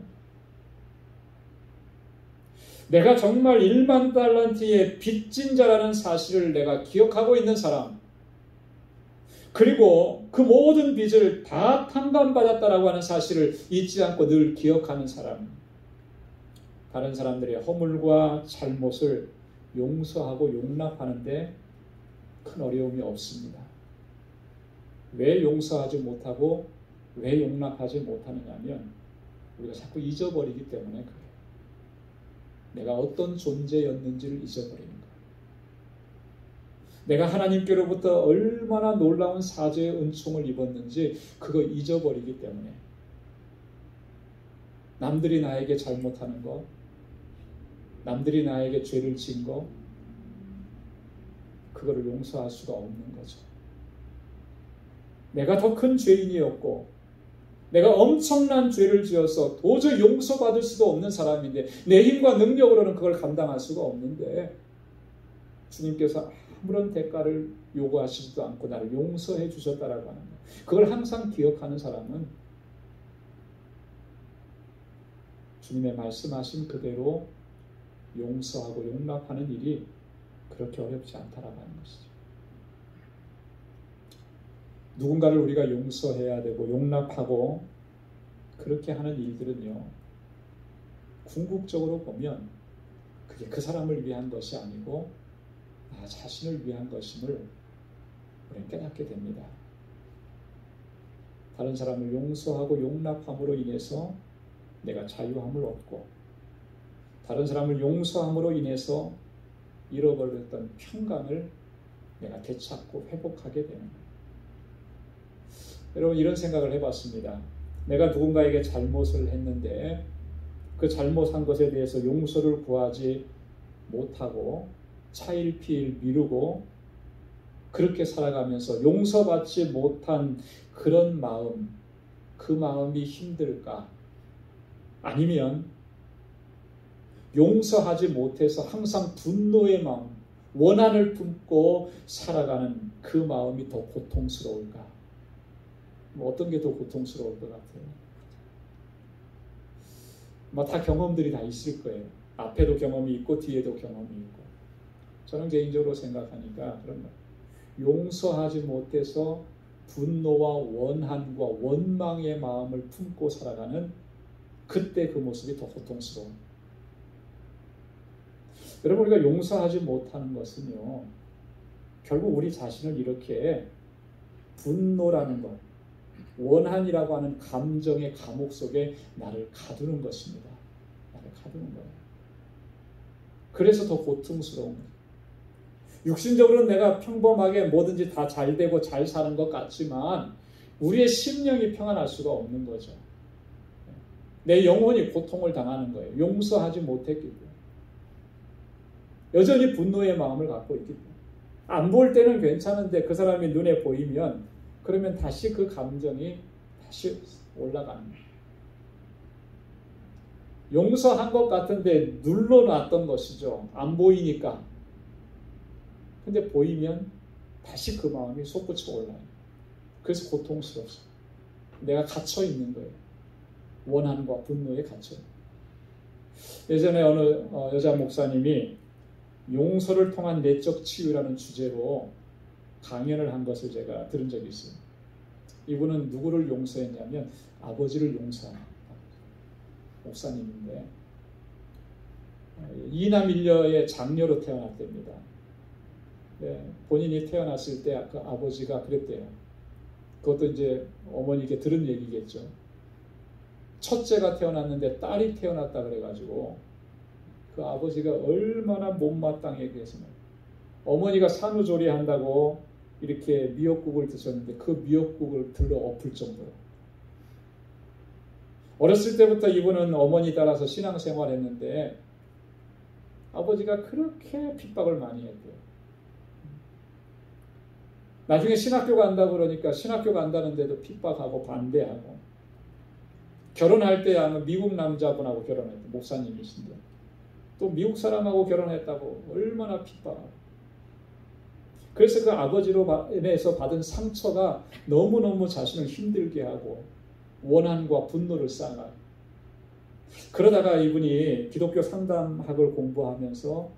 내가 정말 1만 달란트의 빚진 자라는 사실을 내가 기억하고 있는 사람, 그리고 그 모든 빚을 다 탕감받았다라고 하는 사실을 잊지 않고 늘 기억하는 사람, 다른 사람들의 허물과 잘못을 용서하고 용납하는데 큰 어려움이 없습니다. 왜 용서하지 못하고 왜 용납하지 못하느냐면 우리가 자꾸 잊어버리기 때문에 그래요. 내가 어떤 존재였는지를 잊어버리는 거예요. 내가 하나님께로부터 얼마나 놀라운 사죄의 은총을 입었는지 그거 잊어버리기 때문에 남들이 나에게 잘못하는 것, 남들이 나에게 죄를 지은 것, 그거를 용서할 수가 없는 거죠. 내가 더 큰 죄인이었고 내가 엄청난 죄를 지어서 도저히 용서받을 수도 없는 사람인데 내 힘과 능력으로는 그걸 감당할 수가 없는데 주님께서 아무런 대가를 요구하시지도 않고 나를 용서해 주셨다라고 하는 것. 그걸 항상 기억하는 사람은 주님의 말씀하신 그대로 용서하고 용납하는 일이 그렇게 어렵지 않다라고 하는 것이죠. 누군가를 우리가 용서해야 되고 용납하고 그렇게 하는 일들은요, 궁극적으로 보면 그게 그 사람을 위한 것이 아니고 나 자신을 위한 것임을 우리는 깨닫게 됩니다. 다른 사람을 용서하고 용납함으로 인해서 내가 자유함을 얻고, 다른 사람을 용서함으로 인해서 잃어버렸던 평강을 내가 되찾고 회복하게 되는 거예요. 여러분, 이런 생각을 해봤습니다. 내가 누군가에게 잘못을 했는데 그 잘못한 것에 대해서 용서를 구하지 못하고 차일피일 미루고 그렇게 살아가면서 용서받지 못한 그런 마음, 그 마음이 힘들까? 아니면 용서하지 못해서 항상 분노의 마음, 원한을 품고 살아가는 그 마음이 더 고통스러울까? 어떤 게 더 고통스러울 것 같아요? 다 경험들이 다 있을 거예요. 앞에도 경험이 있고 뒤에도 경험이 있고. 저는 개인적으로 생각하니까 그런 거예요. 용서하지 못해서 분노와 원한과 원망의 마음을 품고 살아가는 그때 그 모습이 더 고통스러워. 여러분, 우리가 용서하지 못하는 것은요, 결국 우리 자신을 이렇게 분노라는 것, 원한이라고 하는 감정의 감옥 속에 나를 가두는 것입니다. 나를 가두는 거예요. 그래서 더 고통스러운 거예요. 육신적으로는 내가 평범하게 뭐든지 다 잘 되고 잘 사는 것 같지만 우리의 심령이 평안할 수가 없는 거죠. 내 영혼이 고통을 당하는 거예요. 용서하지 못했기 때문에. 여전히 분노의 마음을 갖고 있기 때문에. 안 볼 때는 괜찮은데 그 사람이 눈에 보이면 그러면 다시 그 감정이 다시 올라가는 거예요. 용서한 것 같은데 눌러놨던 것이죠. 안 보이니까. 근데 보이면 다시 그 마음이 솟구쳐 올라요. 그래서 고통스럽습니다. 내가 갇혀 있는 거예요. 원한과 분노에 갇혀. 예전에 어느 여자 목사님이 용서를 통한 내적 치유라는 주제로 강연을 한 것을 제가 들은 적이 있어요. 이분은 누구를 용서했냐면 아버지를 용서한 목사님인데 이남 일녀의 장녀로 태어났답니다. 네, 본인이 태어났을 때 그 아버지가 그랬대요. 그것도 이제 어머니께 들은 얘기겠죠. 첫째가 태어났는데 딸이 태어났다 그래가지고 그 아버지가 얼마나 못마땅하게 했으면 어머니가 산후조리한다고 이렇게 미역국을 드셨는데 그 미역국을 들러 엎을 정도로. 어렸을 때부터 이분은 어머니 따라서 신앙생활을 했는데 아버지가 그렇게 핍박을 많이 했대요. 나중에 신학교 간다고 그러니까 신학교 간다는데도 핍박하고 반대하고, 결혼할 때 아마 미국 남자분하고 결혼했대. 목사님이신데 또 미국 사람하고 결혼했다고 얼마나 핍박하고. 그래서 그 아버지로 인해서 받은 상처가 너무너무 자신을 힘들게 하고 원한과 분노를 쌓아가요. 그러다가 이분이 기독교 상담학을 공부하면서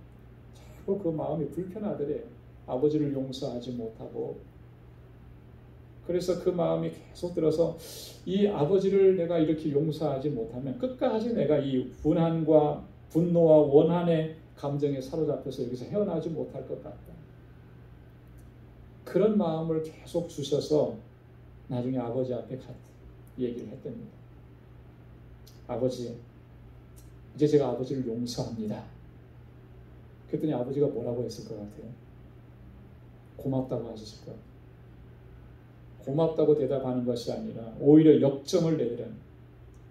자꾸 그 마음이 불편하더래요. 아버지를 용서하지 못하고. 그래서 그 마음이 계속 들어서 이 아버지를 내가 이렇게 용서하지 못하면 끝까지 내가 이 분한과 분노와 원한의 감정에 사로잡혀서 여기서 헤어나지 못할 것 같다. 그런 마음을 계속 주셔서 나중에 아버지 앞에 얘기를 했답니다. 아버지, 이제 제가 아버지를 용서합니다. 그랬더니 아버지가 뭐라고 했을 것 같아요? 고맙다고 하셨을 거예요. 고맙다고 대답하는 것이 아니라 오히려 역정을 내리는,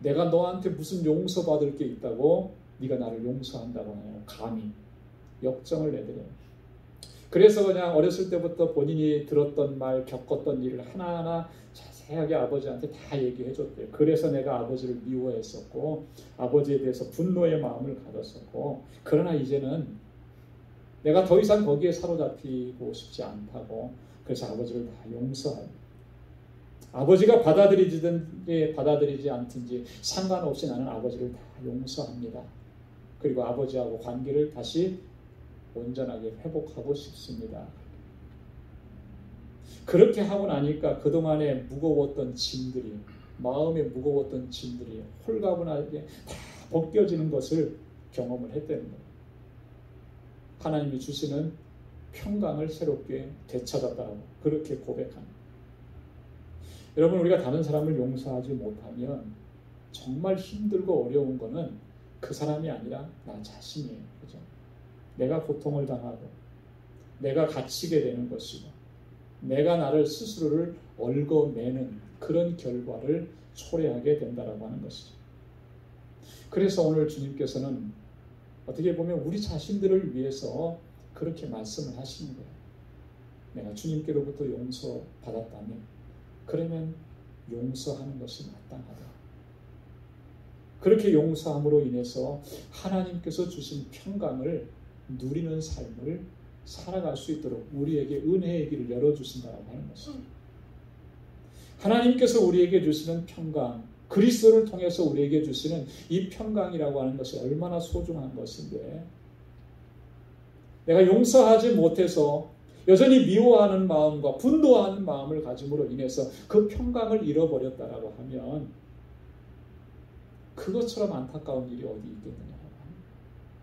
내가 너한테 무슨 용서받을 게 있다고 네가 나를 용서한다고 하냐, 감히 역정을 내드려요. 그래서 그냥 어렸을 때부터 본인이 들었던 말, 겪었던 일을 하나하나 자세하게 아버지한테 다 얘기해 줬대요. 그래서 내가 아버지를 미워했었고 아버지에 대해서 분노의 마음을 가졌었고, 그러나 이제는 내가 더 이상 거기에 사로잡히고 싶지 않다고. 그래서 아버지를 다 용서하고, 아버지가 받아들이든지 받아들이지 않든지 상관없이 나는 아버지를 다 용서합니다. 그리고 아버지하고 관계를 다시 온전하게 회복하고 싶습니다. 그렇게 하고 나니까 그동안에 무거웠던 짐들이, 마음에 무거웠던 짐들이 홀가분하게 다 벗겨지는 것을 경험을 했다는 거예요. 하나님이 주시는 평강을 새롭게 되찾았다고 그렇게 고백합니다. 여러분, 우리가 다른 사람을 용서하지 못하면 정말 힘들고 어려운 거는 그 사람이 아니라 나 자신이에요. 그죠? 내가 고통을 당하고 내가 갇히게 되는 것이고 내가 나를 스스로를 얽어매는 그런 결과를 초래하게 된다라고 하는 것이죠. 그래서 오늘 주님께서는 어떻게 보면 우리 자신들을 위해서 그렇게 말씀을 하시는 거예요. 내가 주님께로부터 용서받았다면 그러면 용서하는 것이 마땅하다. 그렇게 용서함으로 인해서 하나님께서 주신 평강을 누리는 삶을 살아갈 수 있도록 우리에게 은혜의 길을 열어주신다고 하는 것입니다. 하나님께서 우리에게 주시는 평강, 그리스도를 통해서 우리에게 주시는 이 평강이라고 하는 것이 얼마나 소중한 것인데, 내가 용서하지 못해서 여전히 미워하는 마음과 분노하는 마음을 가짐으로 인해서 그 평강을 잃어버렸다라고 하면 그것처럼 안타까운 일이 어디 있겠느냐.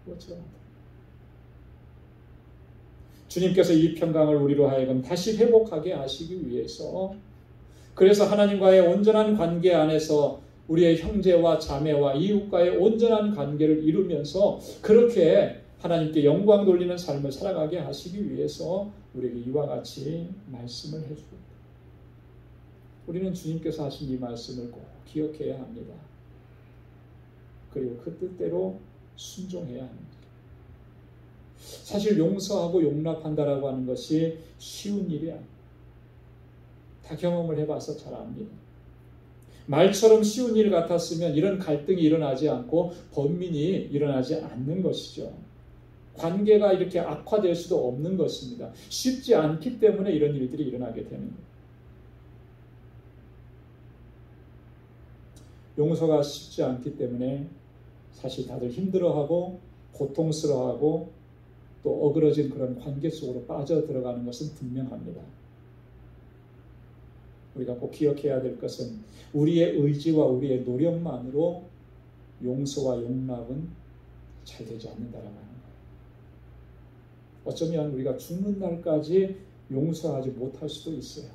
그것처럼 주님께서 이 평강을 우리로 하여금 다시 회복하게 하시기 위해서, 그래서 하나님과의 온전한 관계 안에서 우리의 형제와 자매와 이웃과의 온전한 관계를 이루면서 그렇게 하나님께 영광 돌리는 삶을 살아가게 하시기 위해서 우리에게 이와 같이 말씀을 해주고, 우리는 주님께서 하신 이 말씀을 꼭 기억해야 합니다. 그리고 그 뜻대로 순종해야 합니다. 사실 용서하고 용납한다라고 하는 것이 쉬운 일이 아닙니다. 다 경험을 해봐서 잘 압니다. 말처럼 쉬운 일 같았으면 이런 갈등이 일어나지 않고 번민이 일어나지 않는 것이죠. 관계가 이렇게 악화될 수도 없는 것입니다. 쉽지 않기 때문에 이런 일들이 일어나게 되는 거예요. 용서가 쉽지 않기 때문에 사실 다들 힘들어하고 고통스러워하고 또 어그러진 그런 관계 속으로 빠져들어가는 것은 분명합니다. 우리가 꼭 기억해야 될 것은 우리의 의지와 우리의 노력만으로 용서와 용납은 잘 되지 않는다라는 거예요. 어쩌면 우리가 죽는 날까지 용서하지 못할 수도 있어요.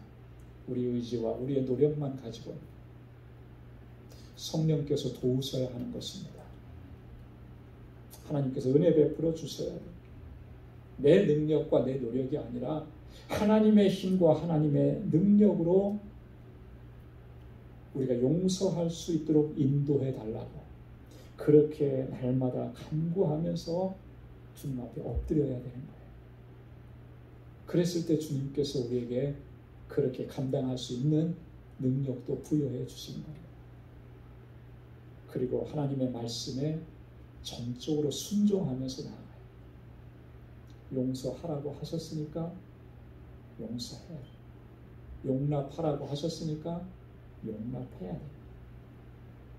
우리 의지와 우리의 노력만 가지고. 성령께서 도우셔야 하는 것입니다. 하나님께서 은혜 베풀어 주셔야 돼요. 내 능력과 내 노력이 아니라 하나님의 힘과 하나님의 능력으로 우리가 용서할 수 있도록 인도해 달라고 그렇게 날마다 간구하면서 주님 앞에 엎드려야 되는 거예요. 그랬을 때 주님께서 우리에게 그렇게 감당할 수 있는 능력도 부여해 주시는 거예요. 그리고 하나님의 말씀에 전적으로 순종하면서 나아가요. 용서하라고 하셨으니까 용서해야 돼요. 용납하라고 하셨으니까 용납해야 돼요.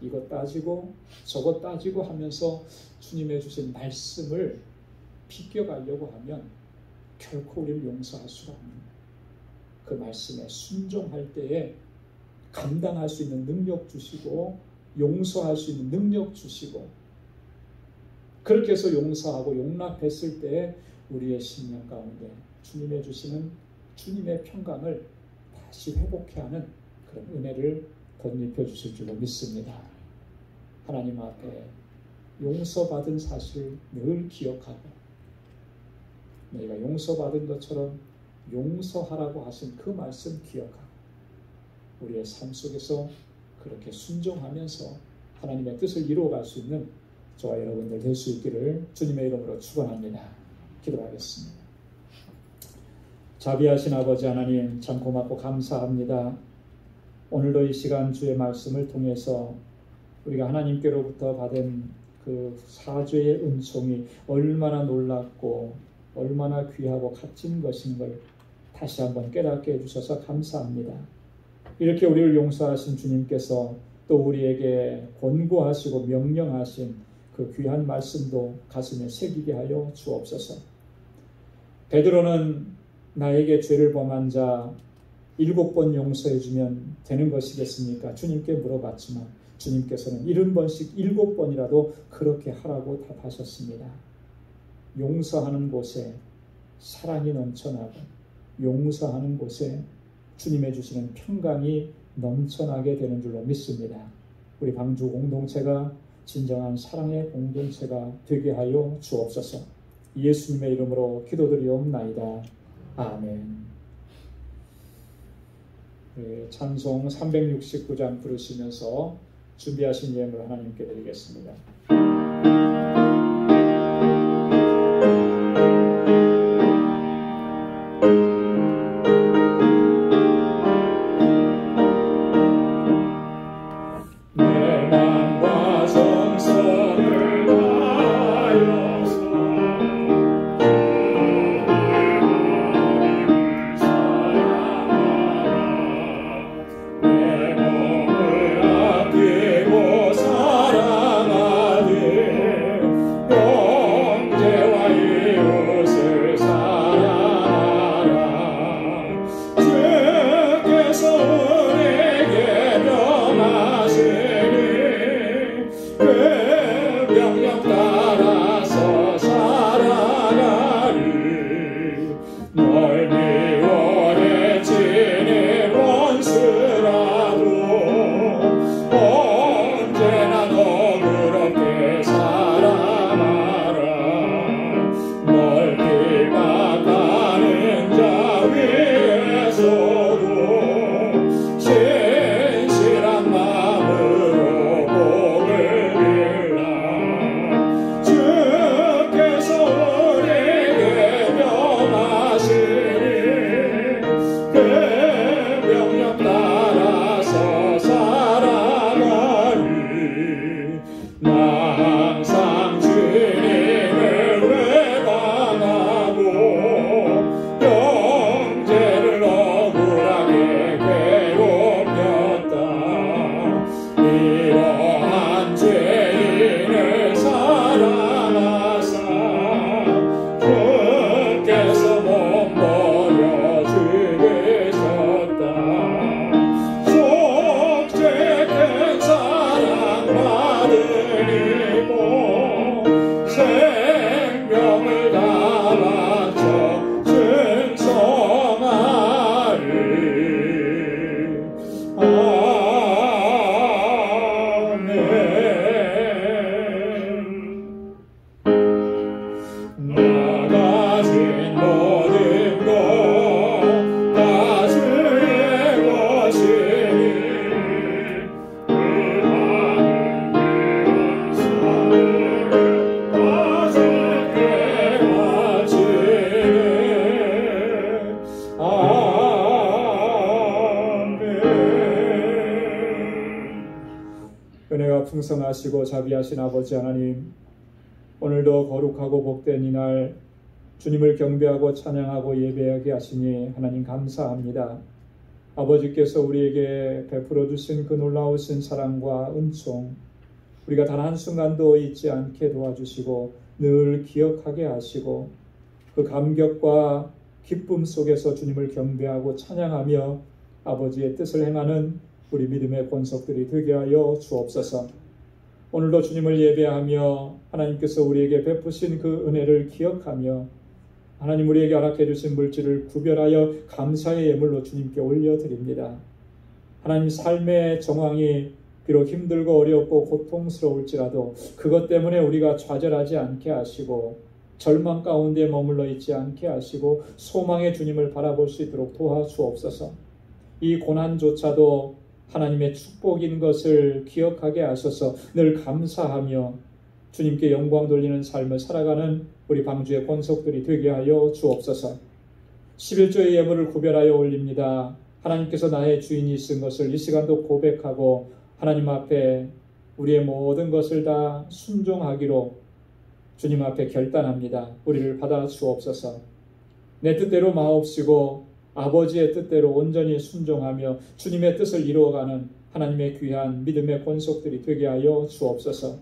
이것 따지고 저것 따지고 하면서 주님의 주신 말씀을 비껴가려고 하면 결코 우리를 용서할 수가 없는 거예요. 그 말씀에 순종할 때에 감당할 수 있는 능력 주시고 용서할 수 있는 능력 주시고, 그렇게 해서 용서하고 용납했을 때 우리의 심령 가운데 주님의 주시는 주님의 평강을 다시 회복해 하는 그런 은혜를 덧입혀 주실 줄로 믿습니다. 하나님 앞에 용서받은 사실을 늘 기억하고 너희가 용서받은 것처럼 용서하라고 하신 그 말씀 기억하고 우리의 삶 속에서 그렇게 순종하면서 하나님의 뜻을 이루어갈 수 있는 저와 여러분들 될 수 있기를 주님의 이름으로 축원합니다. 기도하겠습니다. 자비하신 아버지 하나님, 참 고맙고 감사합니다. 오늘도 이 시간 주의 말씀을 통해서 우리가 하나님께로부터 받은 그 사죄의 은총이 얼마나 놀랍고 얼마나 귀하고 값진 것인 걸 다시 한번 깨닫게 해주셔서 감사합니다. 이렇게 우리를 용서하신 주님께서 또 우리에게 권고하시고 명령하신 그 귀한 말씀도 가슴에 새기게 하여 주옵소서. 베드로는 나에게 죄를 범한 자 7번 용서해 주면 되는 것이겠습니까? 주님께 물어봤지만 주님께서는 70번씩 7번이라도 그렇게 하라고 답하셨습니다. 용서하는 곳에 사랑이 넘쳐나고 용서하는 곳에 주님의 주시는 평강이 넘쳐나게 되는 줄로 믿습니다. 우리 방주 공동체가 진정한 사랑의 공동체가 되게 하여 주옵소서. 예수님의 이름으로 기도드리옵나이다. 아멘. 찬송 369장 부르시면서 준비하신 예물 하나님께 드리겠습니다. 풍성하시고 자비하신 아버지 하나님, 오늘도 거룩하고 복된 이날 주님을 경배하고 찬양하고 예배하게 하시니 하나님 감사합니다. 아버지께서 우리에게 베풀어 주신 그 놀라우신 사랑과 은총, 우리가 단 한순간도 잊지 않게 도와주시고 늘 기억하게 하시고 그 감격과 기쁨 속에서 주님을 경배하고 찬양하며 아버지의 뜻을 행하는 우리 믿음의 권속들이 되게 하여 주옵소서. 오늘도 주님을 예배하며 하나님께서 우리에게 베푸신 그 은혜를 기억하며 하나님 우리에게 허락해 주신 물질을 구별하여 감사의 예물로 주님께 올려드립니다. 하나님 삶의 정황이 비록 힘들고 어렵고 고통스러울지라도 그것 때문에 우리가 좌절하지 않게 하시고 절망 가운데 머물러 있지 않게 하시고 소망의 주님을 바라볼 수 있도록 도와주옵소서. 이 고난조차도 하나님의 축복인 것을 기억하게 하셔서 늘 감사하며 주님께 영광 돌리는 삶을 살아가는 우리 방주의 권속들이 되게 하여 주옵소서. 11조의 예물을 구별하여 올립니다. 하나님께서 나의 주인이신 것을 이 시간도 고백하고 하나님 앞에 우리의 모든 것을 다 순종하기로 주님 앞에 결단합니다. 우리를 받아 주옵소서. 내 뜻대로 마옵시고 아버지의 뜻대로 온전히 순종하며 주님의 뜻을 이루어가는 하나님의 귀한 믿음의 권속들이 되게 하여 주옵소서.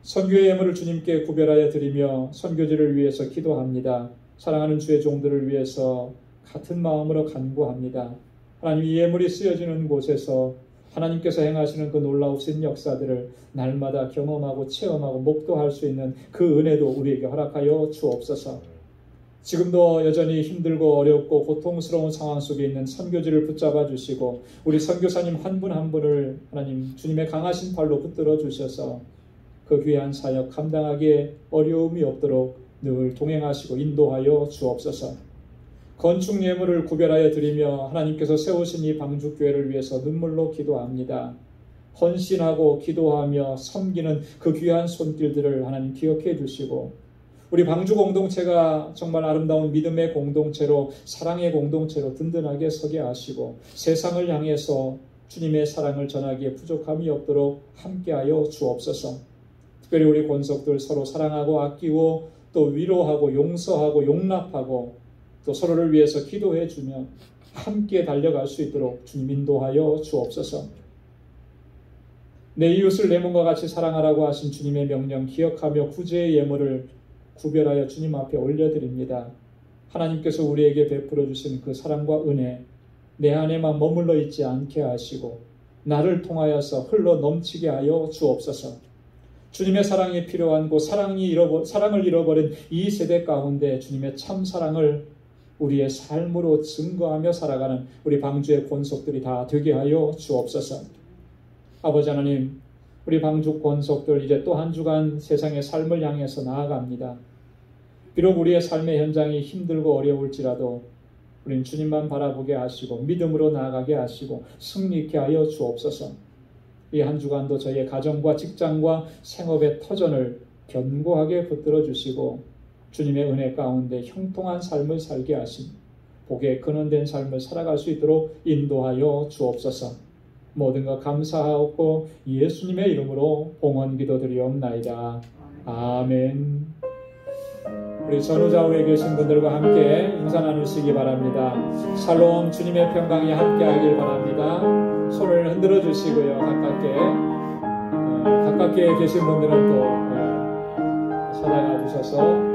선교의 예물을 주님께 구별하여 드리며 선교지를 위해서 기도합니다. 사랑하는 주의 종들을 위해서 같은 마음으로 간구합니다. 하나님, 이 예물이 쓰여지는 곳에서 하나님께서 행하시는 그 놀라우신 역사들을 날마다 경험하고 체험하고 목도할 수 있는 그 은혜도 우리에게 허락하여 주옵소서. 지금도 여전히 힘들고 어렵고 고통스러운 상황 속에 있는 선교지를 붙잡아 주시고 우리 선교사님 한 분 한 분을 하나님 주님의 강하신 팔로 붙들어 주셔서 그 귀한 사역 감당하기에 어려움이 없도록 늘 동행하시고 인도하여 주옵소서. 건축 예물을 구별하여 드리며 하나님께서 세우신 이 방주교회를 위해서 눈물로 기도합니다. 헌신하고 기도하며 섬기는 그 귀한 손길들을 하나님 기억해 주시고 우리 방주 공동체가 정말 아름다운 믿음의 공동체로 사랑의 공동체로 든든하게 서게 하시고 세상을 향해서 주님의 사랑을 전하기에 부족함이 없도록 함께하여 주옵소서. 특별히 우리 권속들 서로 사랑하고 아끼고 또 위로하고 용서하고 용납하고 또 서로를 위해서 기도해 주며 함께 달려갈 수 있도록 주님 인도하여 주옵소서. 내 이웃을 내 몸과 같이 사랑하라고 하신 주님의 명령 기억하며 구제의 예물을 구별하여 주님 앞에 올려드립니다. 하나님께서 우리에게 베풀어 주신 그 사랑과 은혜 내 안에만 머물러 있지 않게 하시고 나를 통하여서 흘러 넘치게 하여 주옵소서. 주님의 사랑이 필요한 곳 사랑을 잃어버린 이 세대 가운데 주님의 참 사랑을 우리의 삶으로 증거하며 살아가는 우리 방주의 권속들이 다 되게 하여 주옵소서. 아버지 하나님, 우리 방주 권속들 이제 또 한 주간 세상의 삶을 향해서 나아갑니다. 비록 우리의 삶의 현장이 힘들고 어려울지라도 우리는 주님만 바라보게 하시고 믿음으로 나아가게 하시고 승리 있게 하여 주옵소서. 이 한 주간도 저희의 가정과 직장과 생업의 터전을 견고하게 붙들어 주시고 주님의 은혜 가운데 형통한 삶을 살게 하심 복에 근원된 삶을 살아갈 수 있도록 인도하여 주옵소서. 모든 것 감사하옵고 예수님의 이름으로 봉헌 기도드리옵나이다. 아멘. 우리 전후좌우에 계신 분들과 함께 인사 나누시기 바랍니다. 샬롬, 주님의 평강이 함께하길 바랍니다. 손을 흔들어 주시고요. 가깝게 계신 분들은 또 찾아가 주셔서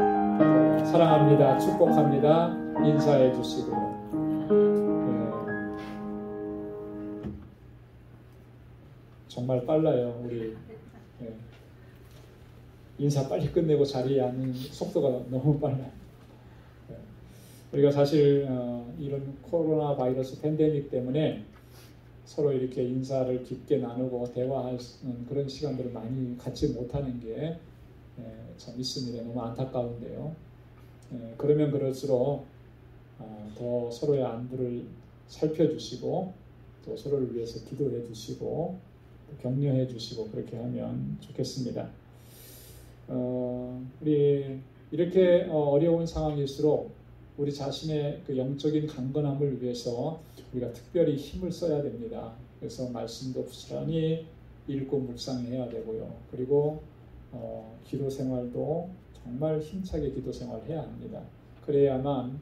사랑합니다, 축복합니다 인사해 주시고요. 정말 빨라요. 우리 인사 빨리 끝내고 자리에 앉는 속도가 너무 빨라요. 우리가 사실 이런 코로나 바이러스 팬데믹 때문에 서로 이렇게 인사를 깊게 나누고 대화하는 그런 시간들을 많이 갖지 못하는 게 참 있습니다. 너무 안타까운데요. 그러면 그럴수록 더 서로의 안부를 살펴주시고 또 서로를 위해서 기도해 주시고 격려해 주시고 그렇게 하면 좋겠습니다. 우리 이렇게 어려운 상황일수록 우리 자신의 그 영적인 강건함을 위해서 우리가 특별히 힘을 써야 됩니다. 그래서 말씀도 부지런히 읽고 묵상해야 되고요. 그리고 기도 생활도 정말 힘차게 기도 생활해야 합니다. 그래야만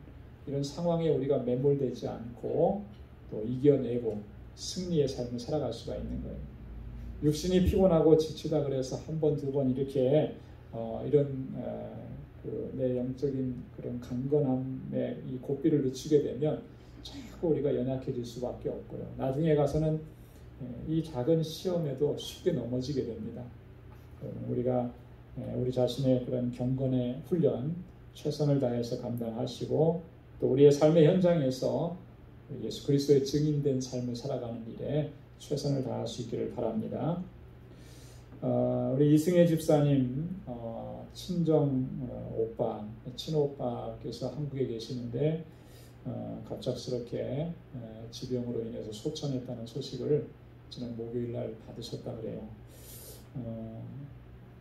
이런 상황에 우리가 매몰되지 않고 또 이겨내고 승리의 삶을 살아갈 수가 있는 거예요. 육신이 피곤하고 지치다 그래서 한 번, 두 번 이렇게 이런 내 영적인 그런 강건함의 이 고삐를 늦추게 되면 자꾸 우리가 연약해질 수밖에 없고요. 나중에 가서는 이 작은 시험에도 쉽게 넘어지게 됩니다. 우리가 우리 자신의 그런 경건의 훈련 최선을 다해서 감당하시고 또 우리의 삶의 현장에서 예수 그리스도의 증인된 삶을 살아가는 일에 최선을 다할 수 있기를 바랍니다. 우리 이승혜 집사님 친정 오빠, 친오빠께서 한국에 계시는데 갑작스럽게 지병으로 인해서 소천했다는 소식을 지난 목요일날 받으셨다 그래요.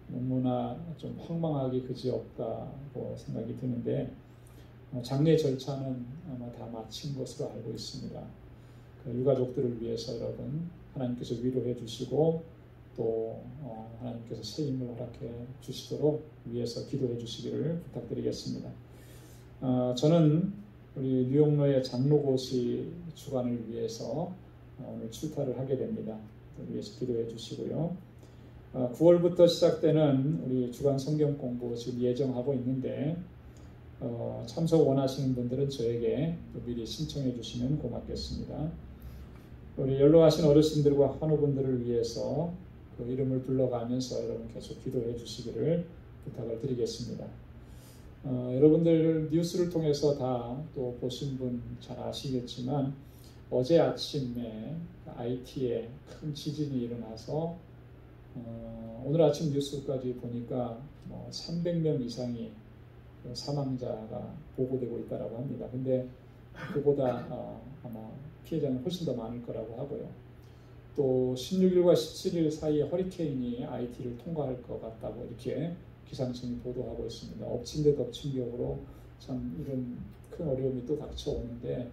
너무나 좀 황망하기 그지없다고 생각이 드는데 장례 절차는 아마 다 마친 것으로 알고 있습니다. 그 유가족들을 위해서 여러분 하나님께서 위로해 주시고 또 하나님께서 새 힘을 허락해 주시도록 위해서 기도해 주시기를 부탁드리겠습니다. 저는 우리 뉴욕로의 장로고시 주관을 위해서 오늘 출타를 하게 됩니다. 위해서 기도해 주시고요. 9월부터 시작되는 우리 주간 성경 공부 지금 예정하고 있는데 참석 원하시는 분들은 저에게 미리 신청해 주시면 고맙겠습니다. 우리 연로하신 어르신들과 환우분들을 위해서 그 이름을 불러가면서 여러분 계속 기도해 주시기를 부탁을 드리겠습니다. 여러분들 뉴스를 통해서 다 또 보신 분 잘 아시겠지만 어제 아침에 IT에 큰 지진이 일어나서 오늘 아침 뉴스까지 보니까 300명 이상이 사망자가 보고되고 있다고 합니다. 근데 그보다 아마 피해자는 훨씬 더 많을 거라고 하고요. 또 16일과 17일 사이에 허리케인이 IT를 통과할 것 같다고 이렇게 기상청이 보도하고 있습니다. 엎친 데 덮친 격으로 참 이런 큰 어려움이 또 닥쳐오는데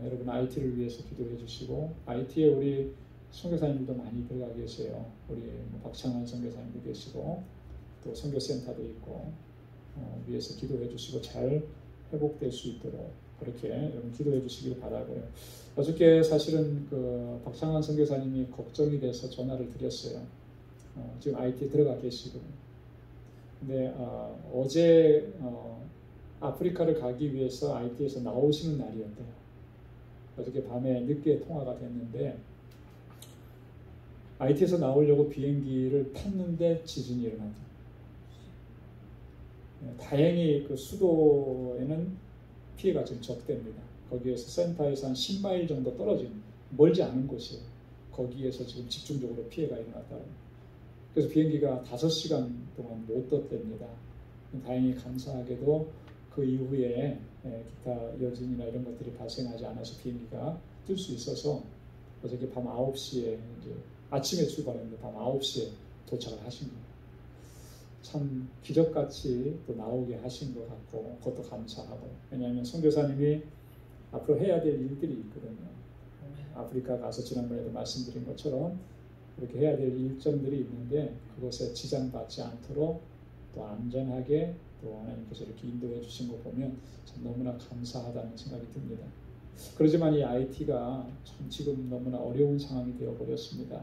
여러분 IT를 위해서 기도해 주시고 IT에 우리 선교사님들도 많이 들어가 계세요. 우리 박창환 선교사님도 계시고 또 선교센터도 있고 위해서 기도해 주시고 잘 회복될 수 있도록 그렇게 여러분 기도해 주시길 바라고요. 어저께 사실은 그 박창환 선교사님이 걱정이 돼서 전화를 드렸어요. 지금 IT에 들어가 계시고 근데 어제 아프리카를 가기 위해서 IT에서 나오시는 날이었대요. 어저께 밤에 늦게 통화가 됐는데 IT에서 나오려고 비행기를 탔는데 지진이 일어났죠. 다행히 그 수도에는 피해가 좀 적답니다. 거기에서 센터에서 한 10마일 정도 떨어진 멀지 않은 곳이에요. 거기에서 지금 집중적으로 피해가 일어났다. 그래서 비행기가 5시간 동안 못 떴답니다. 다행히 감사하게도 그 이후에 기타 여진이나 이런 것들이 발생하지 않아서 비행기가 뜰 수 있어서 어저께 밤 9시에 이제 아침에 출발했는데 밤 9시에 도착을 하신 거예요. 참 기적같이 또 나오게 하신 것 같고 그것도 감사하고 왜냐하면 선교사님이 앞으로 해야 될 일들이 있거든요. 아프리카 가서 지난번에도 말씀드린 것처럼 그렇게 해야 될 일정들이 있는데 그것에 지장받지 않도록 또 안전하게 또 하나님께서 이렇게 인도해 주신 거 보면 참 너무나 감사하다는 생각이 듭니다. 그렇지만 이 IT가 참 지금 너무나 어려운 상황이 되어버렸습니다.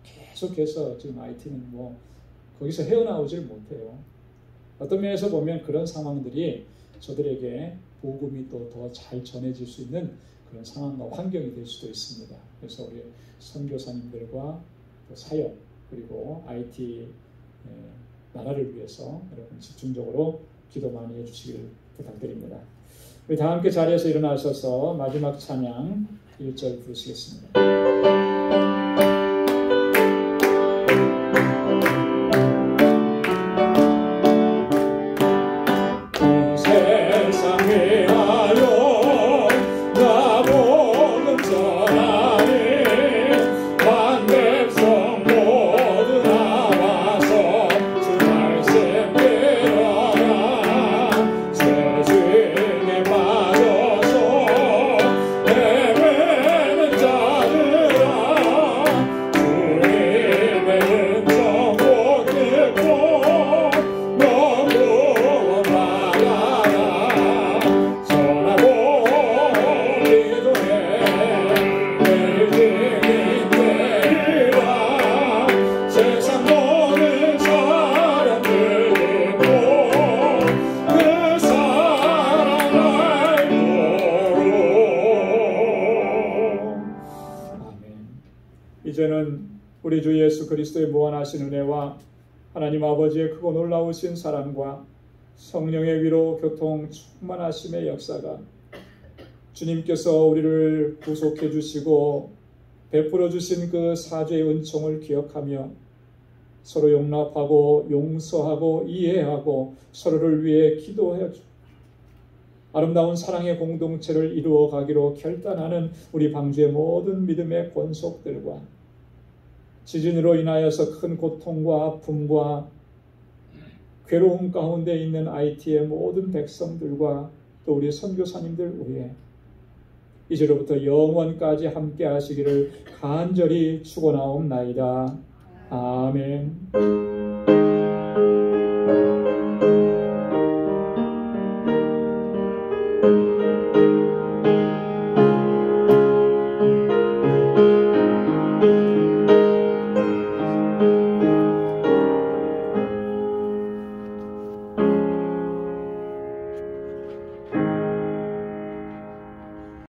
계속해서 지금 IT는 거기서 헤어나오질 못해요. 어떤 면에서 보면 그런 상황들이 저들에게 복음이 또 더 잘 전해질 수 있는 그런 상황과 환경이 될 수도 있습니다. 그래서 우리 선교사님들과 또 사역 그리고 IT 나라를 위해서 여러분 집중적으로 기도 많이 해주시길 부탁드립니다. 우리 다 함께 자리에서 일어나셔서 마지막 찬양 1절 부르시겠습니다. 이제는 우리 주 예수 그리스도의 무한하신 은혜와 하나님 아버지의 크고 놀라우신 사랑과 성령의 위로 교통 충만하심의 역사가 주님께서 우리를 구속해 주시고 베풀어 주신 그 사죄의 은총을 기억하며 서로 용납하고 용서하고 이해하고 서로를 위해 기도해 주고 아름다운 사랑의 공동체를 이루어 가기로 결단하는 우리 방주의 모든 믿음의 권속들과 지진으로 인하여서 큰 고통과 아픔과 괴로움 가운데 있는 IT의 모든 백성들과 또 우리 선교사님들 위해 이제로부터 영원까지 함께 하시기를 간절히 축원하옵나이다. 아멘.